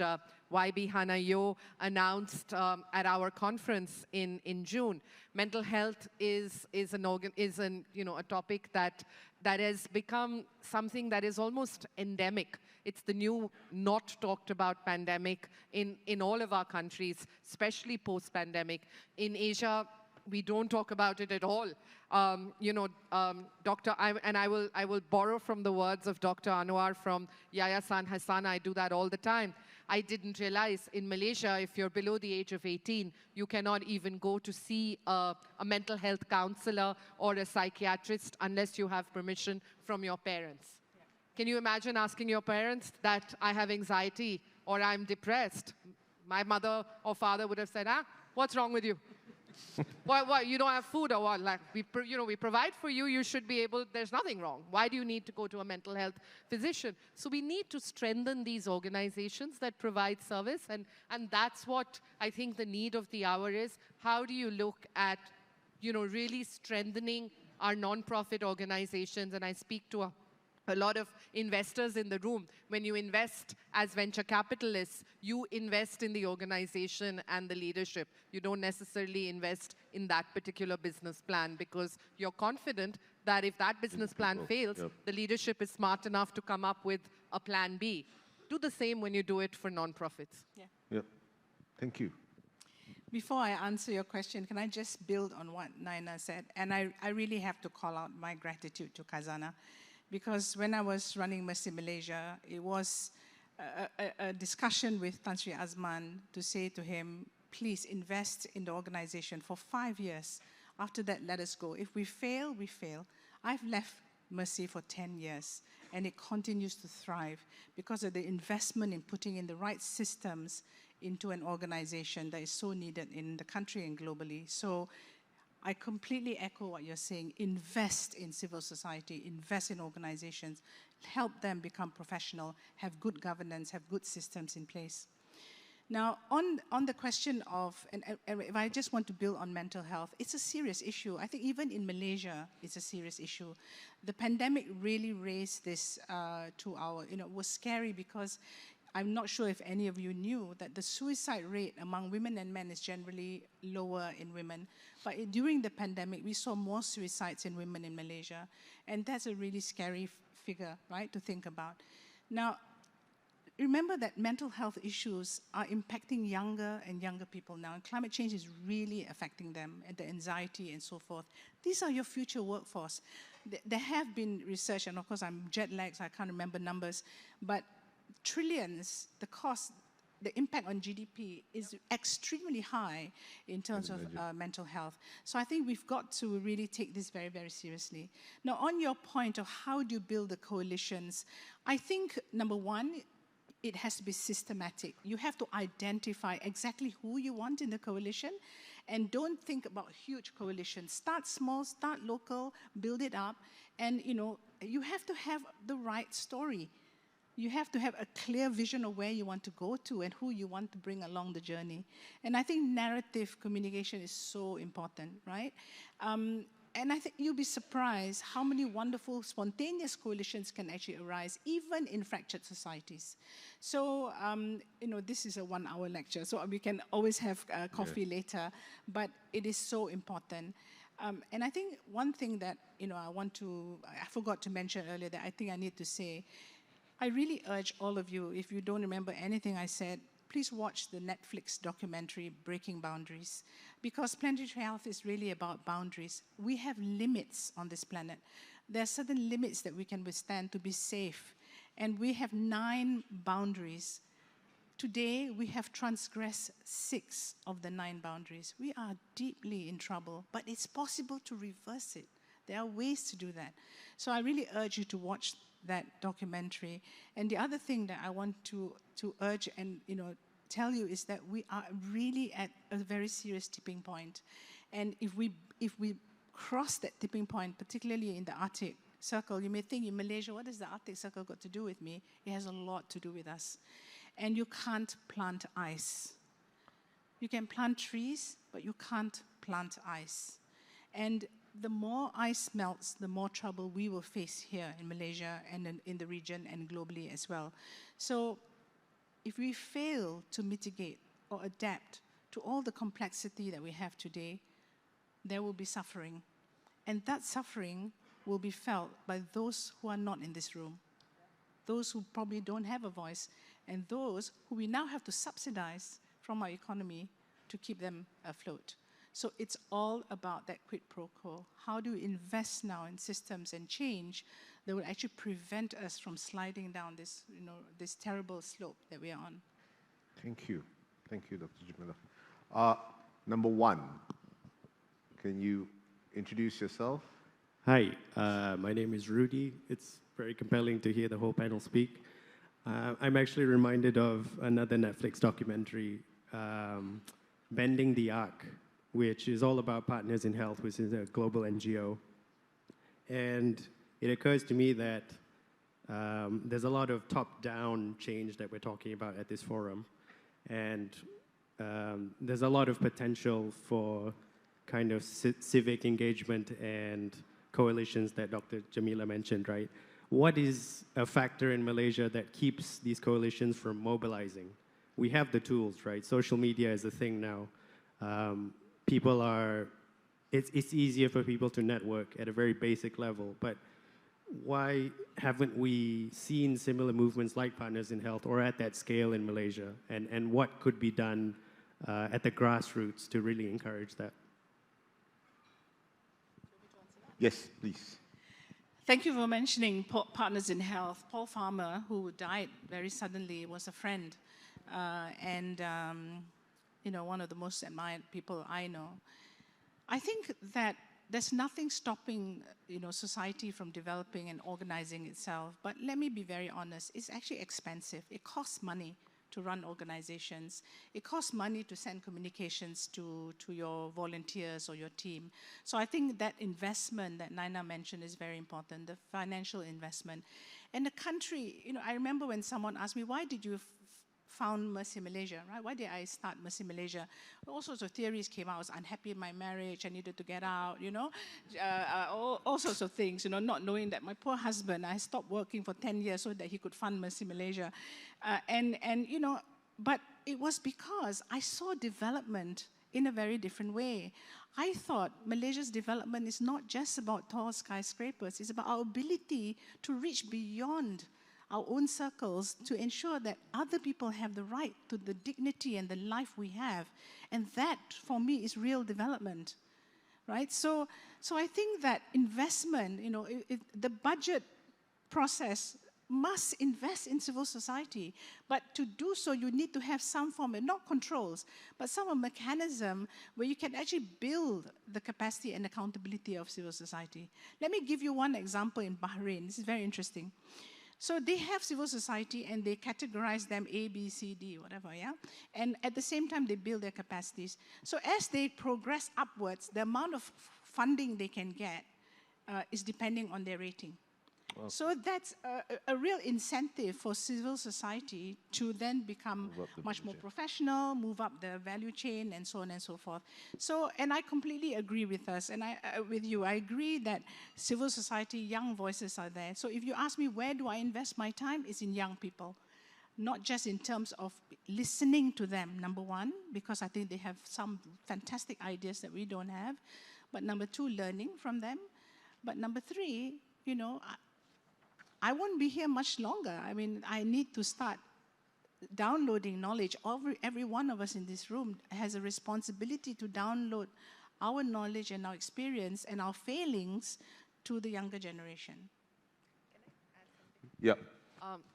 YB Hana Yo announced at our conference in June. Mental health is a topic that has become something that is almost endemic. It's the new not talked about pandemic in all of our countries, especially post-pandemic. In Asia, we don't talk about it at all. I will borrow from the words of Dr. Anwar from Yayasan Hassana. I do that all the time. I didn't realize in Malaysia, if you're below the age of 18, you cannot even go to see a mental health counselor or a psychiatrist unless you have permission from your parents. Yeah. Can you imagine asking your parents that I have anxiety or I'm depressed? My mother or father would have said, what's wrong with you? What, you don't have food or what? Like, we provide for you, you should be able, there's nothing wrong. Why do you need to go to a mental health physician? So we need to strengthen these organizations that provide service, and that's what I think the need of the hour is. How do you look at really strengthening our non-profit organizations. And I speak to a lot of investors in the room. When you invest as venture capitalists, you invest in the organization and the leadership. You don't necessarily invest in that particular business plan because you're confident that if that business plan fails, the leadership is smart enough to come up with a plan B. Do the same when you do it for nonprofits. Yeah. Yep. Thank you. Before I answer your question, can I just build on what Naina said? And I really have to call out my gratitude to Khazanah, because when I was running Mercy Malaysia, it was a discussion with Tan Sri Azman to say to him, please invest in the organization for 5 years. After that, let us go. If we fail, we fail. I've left Mercy for 10 years, and it continues to thrive because of the investment in putting in the right systems into an organization that is so needed in the country and globally. So I completely echo what you're saying. Invest in civil society, invest in organizations, help them become professional, have good governance, have good systems in place. Now, on the question of, and if I just want to build on mental health, it's a serious issue. I think even in Malaysia, it's a serious issue. The pandemic really raised this to our, it was scary because I'm not sure if any of you knew that the suicide rate among women and men is generally lower in women. But during the pandemic, we saw more suicides in women in Malaysia. And that's a really scary figure, right, to think about. Now, remember that mental health issues are impacting younger and younger people now. And climate change is really affecting them, and the anxiety and so forth. These are your future workforce. There have been research, and of course I'm jet lagged, so I can't remember numbers, but trillions, the cost, the impact on GDP is extremely high in terms of mental health. So I think we've got to really take this very, very seriously. Now, on your point of how do you build the coalitions, I think, number one, it has to be systematic. You have to identify exactly who you want in the coalition, and don't think about huge coalitions. Start small, start local, build it up, and you have to have the right story. You have to have a clear vision of where you want to go to and who you want to bring along the journey. And I think narrative communication is so important, right? And I think you'll be surprised how many wonderful spontaneous coalitions can actually arise, even in fractured societies. So, this is a 1-hour lecture, so we can always have coffee later, but it is so important. And I think one thing that, I forgot to mention earlier that I think I need to say, I really urge all of you, if you don't remember anything I said, please watch the Netflix documentary, Breaking Boundaries, because planetary health is really about boundaries. We have limits on this planet. There are certain limits that we can withstand to be safe, and we have 9 boundaries. Today, we have transgressed 6 of the 9 boundaries. We are deeply in trouble, but it's possible to reverse it. There are ways to do that. So I really urge you to watch that documentary. And the other thing that I want to urge and tell you is that we are really at a very serious tipping point. And if we cross that tipping point, particularly in the Arctic Circle, you may think in Malaysia, what has the Arctic Circle got to do with me? It has a lot to do with us. And you can't plant ice. You can plant trees, but you can't plant ice. And the more ice melts, the more trouble we will face here in Malaysia and in the region and globally as well. So if we fail to mitigate or adapt to all the complexity that we have today, there will be suffering. And that suffering will be felt by those who are not in this room, those who probably don't have a voice, and those who we now have to subsidize from our economy to keep them afloat. So it's all about that quid pro quo. How do we invest now in systems and change that will actually prevent us from sliding down this, this terrible slope that we are on? Thank you. Thank you, Dr. Jemilah. Number 1, can you introduce yourself? Hi, my name is Rudy. It's very compelling to hear the whole panel speak. I'm actually reminded of another Netflix documentary, Bending the Arc, which is all about Partners in Health, which is a global NGO. And it occurs to me that there's a lot of top-down change that we're talking about at this forum. And there's a lot of potential for kind of civic engagement and coalitions that Dr. Jemilah mentioned, right? What is a factor in Malaysia that keeps these coalitions from mobilizing? We have the tools, right? Social media is a thing now. It's easier for people to network at a very basic level, but why haven't we seen similar movements like Partners in Health or at that scale in Malaysia? And what could be done at the grassroots to really encourage that? Yes, please. Thank you for mentioning Partners in Health. Paul Farmer, who died very suddenly, was a friend and you know, one of the most admired people I know. I think that there's nothing stopping, you know, society from developing and organizing itself. But let me be very honest, it's actually expensive. It costs money to run organizations. It costs money to send communications to your volunteers or your team. So I think that investment that Naina mentioned is very important, the financial investment. And the country, you know, I remember when someone asked me, why did you found Mercy Malaysia, right? Why did I start Mercy Malaysia? All sorts of theories came out. I was unhappy in my marriage. I needed to get out, you know, all sorts of things, you know, not knowing that my poor husband, I stopped working for 10 years so that he could fund Mercy Malaysia. And you know, but it was because I saw development in a very different way. I thought Malaysia's development is not just about tall skyscrapers. It's about our ability to reach beyond our own circles to ensure that other people have the right to the dignity and the life we have. And that, for me, is real development, right? So I think that investment, you know, the budget process must invest in civil society. But to do so, you need to have some form of, not controls, but some mechanism where you can actually build the capacity and accountability of civil society. Let me give you one example in Bahrain. This is very interesting. So they have civil society and they categorize them A, B, C, D, whatever, yeah? And at the same time, they build their capacities. So as they progress upwards, the amount of funding they can get is depending on their rating. Wow. So that's a real incentive for civil society to then become much more professional, move up the value chain, and so on and so forth. So, and I completely agree with us, and with you. I agree that civil society, young voices are there. So if you ask me where do I invest my time, it's in young people. Not just in terms of listening to them, number one, because I think they have some fantastic ideas that we don't have. But number two, learning from them. But number three, you know, I won't be here much longer. I mean, I need to start downloading knowledge. Every one of us in this room has a responsibility to download our knowledge and our experience and our failings to the younger generation. Can I add something? Yeah.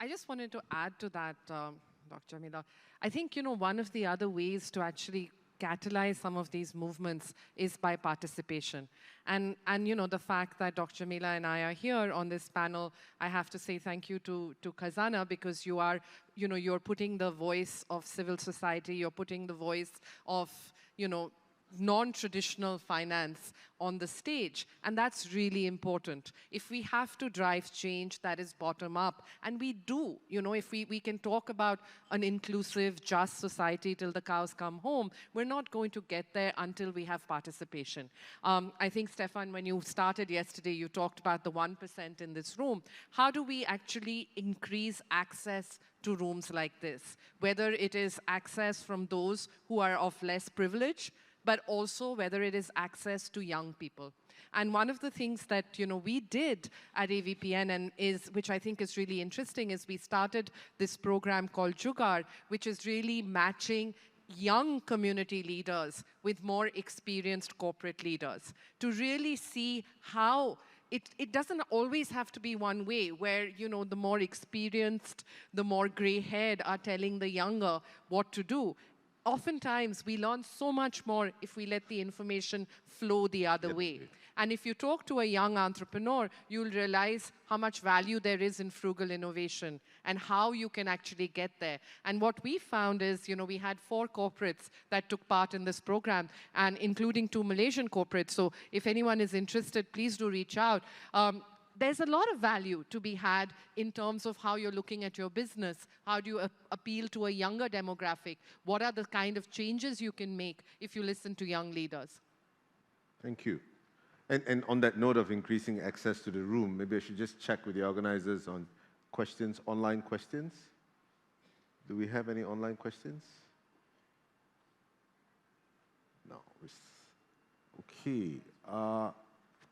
I just wanted to add to that, Dr. Jemilah. I think, you know, one of the other ways to actually catalyze some of these movements is by participation. And you know, the fact that Dr. Jemilah and I are here on this panel, I have to say thank you to Khazanah, because you are, you know, you're putting the voice of civil society, you're putting the voice of, you know, non-traditional finance on the stage, and that's really important. If we have to drive change that is bottom up, and we do, you know, if we can talk about an inclusive, just society till the cows come home, we're not going to get there until we have participation. I think, Stefan, when you started yesterday, you talked about the 1% in this room. How do we actually increase access to rooms like this? Whether it is access from those who are of less privilege, but also whether it is access to young people. And one of the things that, you know, we did at AVPN, and which I think is really interesting, is we started this program called Jugaad, which is really matching young community leaders with more experienced corporate leaders to really see how it doesn't always have to be one way, where, you know, the more experienced, the more gray-haired are telling the younger what to do. Oftentimes, we learn so much more if we let the information flow the other way. And if you talk to a young entrepreneur, you'll realize how much value there is in frugal innovation and how you can actually get there. And what we found is, you know, we had 4 corporates that took part in this program, and including 2 Malaysian corporates. So if anyone is interested, please do reach out. There's a lot of value to be had in terms of how you're looking at your business. How do you appeal to a younger demographic? What are the kind of changes you can make if you listen to young leaders? Thank you. And on that note of increasing access to the room, maybe I should just check with the organizers on questions, online questions. Do we have any online questions? No. Okay.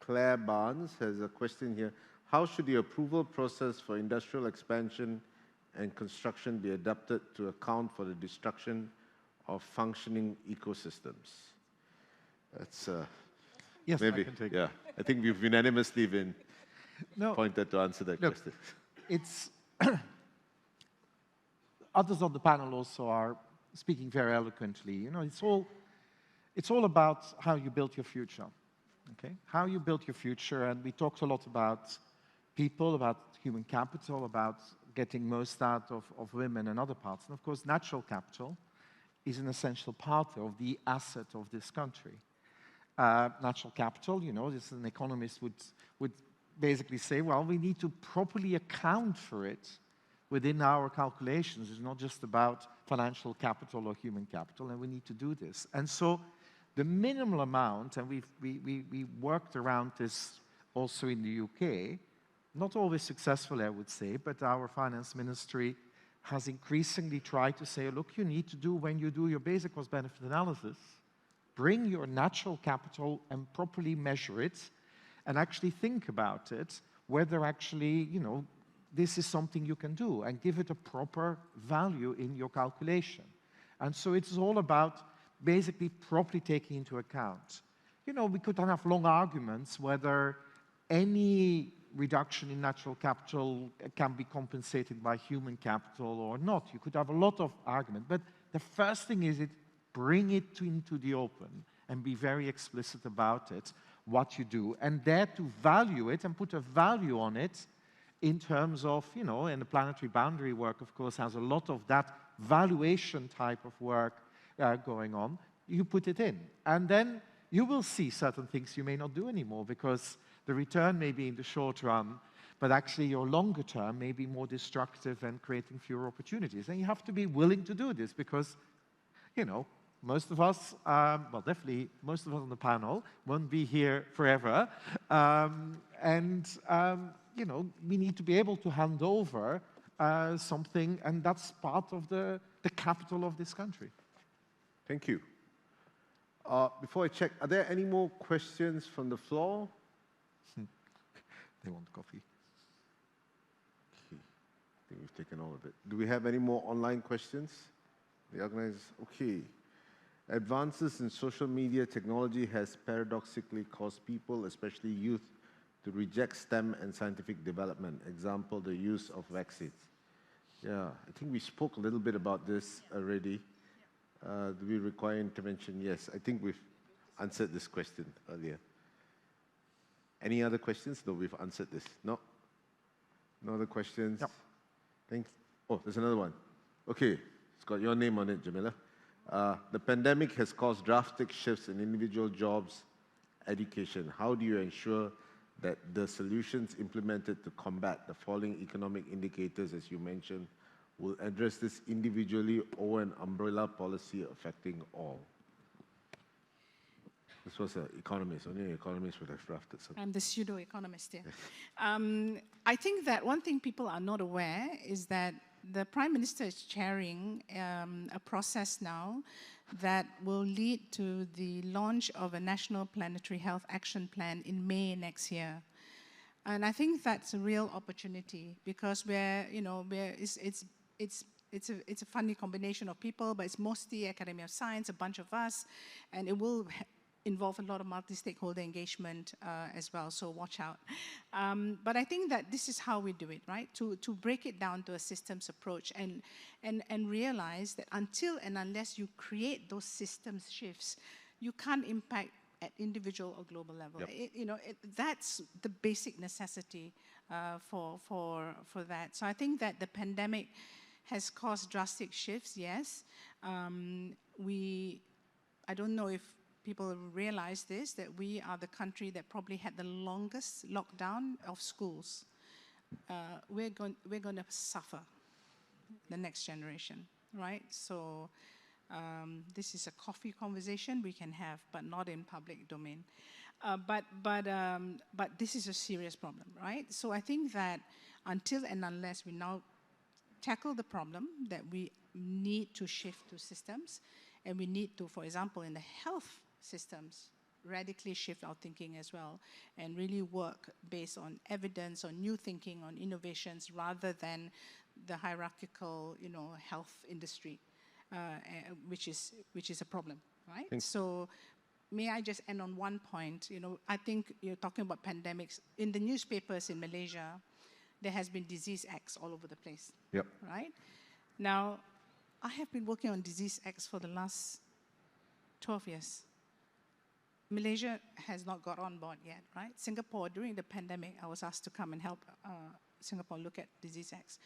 Claire Barnes has a question here. How should the approval process for industrial expansion and construction be adapted to account for the destruction of functioning ecosystems? That's Yes, maybe, I can take yeah. I think we've unanimously been pointed to answer that look, question. It's others on the panel also are speaking very eloquently. You know, it's all about how you build your future. Okay, how you build your future, and we talked a lot about people, about human capital, about getting most out of women and other parts. And of course, natural capital is an essential part of the asset of this country. Natural capital, you know, this an economist would basically say, well, we need to properly account for it within our calculations. It's not just about financial capital or human capital, and we need to do this. And so the minimal amount, and we worked around this also in the UK, not always successfully, I would say, but our finance ministry has increasingly tried to say, look, you need to do, when you do your basic cost-benefit analysis, bring your natural capital and properly measure it, and actually think about it, whether actually, you know, this is something you can do, and give it a proper value in your calculation. And so it's all about basically properly taking into account. You know, we could have long arguments whether any reduction in natural capital can be compensated by human capital or not. You could have a lot of argument, but the first thing is bring it into the open and be very explicit about it, what you do, and dare to value it and put a value on it in terms of, you know, and the planetary boundary work, of course, has a lot of that valuation type of work going on. You put it in, and then you will see certain things you may not do anymore because the return may be in the short run, but actually your longer term may be more destructive and creating fewer opportunities. And you have to be willing to do this because, you know, most of us, well, definitely most of us on the panel won't be here forever. You know, we need to be able to hand over something, and that's part of the capital of this country. Thank you. Before I check, are there any more questions from the floor? They want coffee. Okay. I think we've taken all of it. Do we have any more online questions? The organizers, okay. Advances in social media technology has paradoxically caused people, especially youth, to reject STEM and scientific development. Example, the use of vaccines. Yeah, I think we spoke a little bit about this already. Do we require intervention? Yes, I think we've answered this question earlier. Any other questions? No, we've answered this. No? No other questions? Yep. Thanks. Oh, there's another one. Okay, it's got your name on it, Jemilah. The pandemic has caused drastic shifts in individual jobs, education. How do you ensure that the solutions implemented to combat the falling economic indicators, as you mentioned, will address this individually or an umbrella policy affecting all? This was an economist. Only an economist would have drafted something. I'm the pseudo-economist here. I think that one thing people are not aware is that the Prime Minister is chairing a process now that will lead to the launch of a National Planetary Health Action Plan in May next year. And I think that's a real opportunity because it's a funny combination of people, but it's mostly Academy of Science, a bunch of us, and it will involve a lot of multi-stakeholder engagement as well, so watch out. But I think that this is how we do it, right? To break it down to a systems approach and realize that until and unless you create those systems shifts, you can't impact at individual or global level. Yep. That's the basic necessity for that. So I think that the pandemic has caused drastic shifts, yes. I don't know if people realize this, that we are the country that probably had the longest lockdown of schools. We're going to suffer, the next generation, right? So this is a coffee conversation we can have, but not in public domain. But this is a serious problem, right? So I think that until and unless we now tackle the problem, that we need to shift to systems, and we need to, for example, in the health systems, radically shift our thinking as well, and really work based on evidence, on new thinking, on innovations, rather than the hierarchical, health industry, which is a problem, right? So, may I just end on one point? I think you're talking about pandemics. In the newspapers in Malaysia, there has been disease X all over the place. Yep. Right? Now, I have been working on disease X for the last 12 years. Malaysia has not got on board yet, right? Singapore, during the pandemic, I was asked to come and help Singapore look at disease X.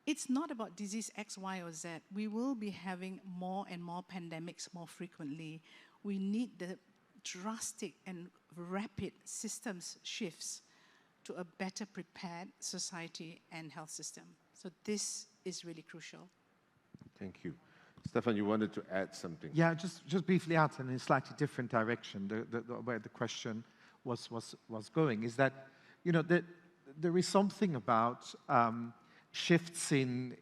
It's not about disease X, Y, or Z. We will be having more and more pandemics more frequently. We need the drastic and rapid systems shifts to a better prepared society and health system. So this is really crucial. Thank you. Stefan, you wanted to add something. Yeah, just briefly add in a slightly different direction, where the question was going, is that, there is something about shifts in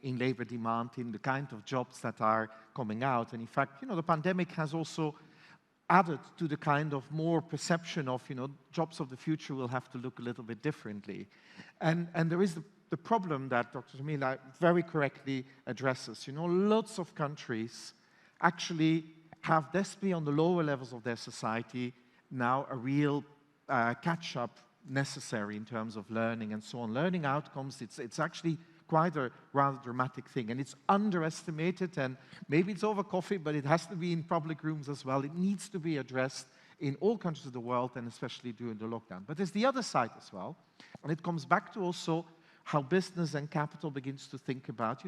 labor demand, in the kind of jobs that are coming out. And in fact, the pandemic has also added to the kind of more perception of, jobs of the future will have to look a little bit differently. And there is the problem that Dr. Jemilah very correctly addresses. Lots of countries actually have, especially on the lower levels of their society, now a real catch-up necessary in terms of learning and so on. Learning outcomes, it's actually quite a rather dramatic thing, and it's underestimated, and maybe it's over coffee, but it has to be in public rooms as well. It needs to be addressed in all countries of the world, and especially during the lockdown. But there's the other side as well, and it comes back to also how business and capital begins to think about,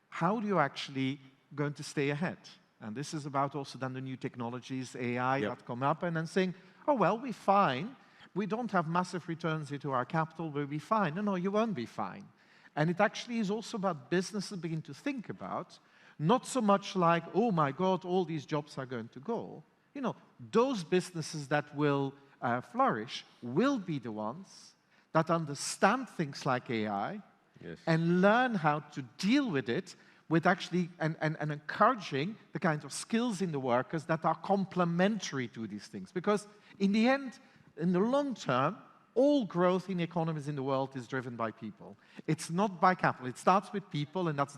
how do you actually going to stay ahead? And this is about also then the new technologies, AI, that come up, and then saying, oh, well, we're fine. We don't have massive returns into our capital, we'll be fine. No, you won't be fine. And it actually is also about businesses begin to think about, not so much like, oh my God, all these jobs are going to go. Those businesses that will flourish will be the ones that understand things like AI and learn how to deal with it with actually, and encouraging the kinds of skills in the workers that are complementary to these things. Because in the end, in the long term, all growth in economies in the world is driven by people. It's not by capital. It starts with people, and that's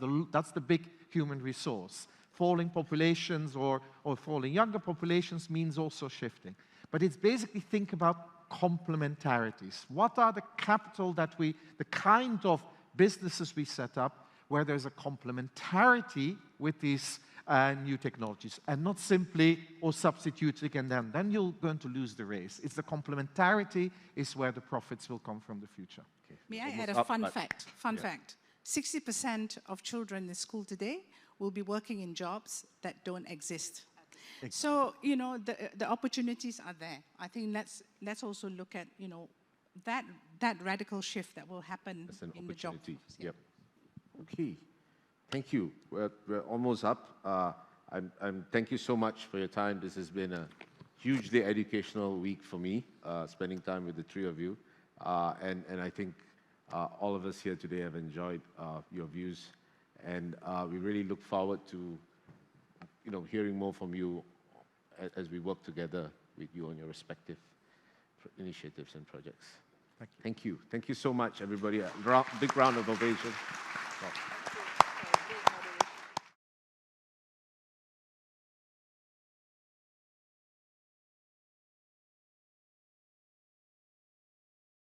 the big human resource. Falling populations or falling younger populations means also shifting. But it's basically think about complementarities. What are the capital that the kind of businesses we set up where there's a complementarity with these new technologies, and not simply substituting, and then you're going to lose the race. It's the complementarity is where the profits will come from the future. Okay. May I add a fun fact? Fun fact. 60% of children in school today will be working in jobs that don't exist. Exactly. So, the opportunities are there. I think let's also look at, that radical shift that will happen in the job. Yep. Okay. Thank you. We're almost up. Thank you so much for your time. This has been a hugely educational week for me, spending time with the three of you. And I think all of us here today have enjoyed your views. And we really look forward to hearing more from you as we work together with you on your respective initiatives and projects. Thank you. Thank you so much, everybody. A big round of ovation.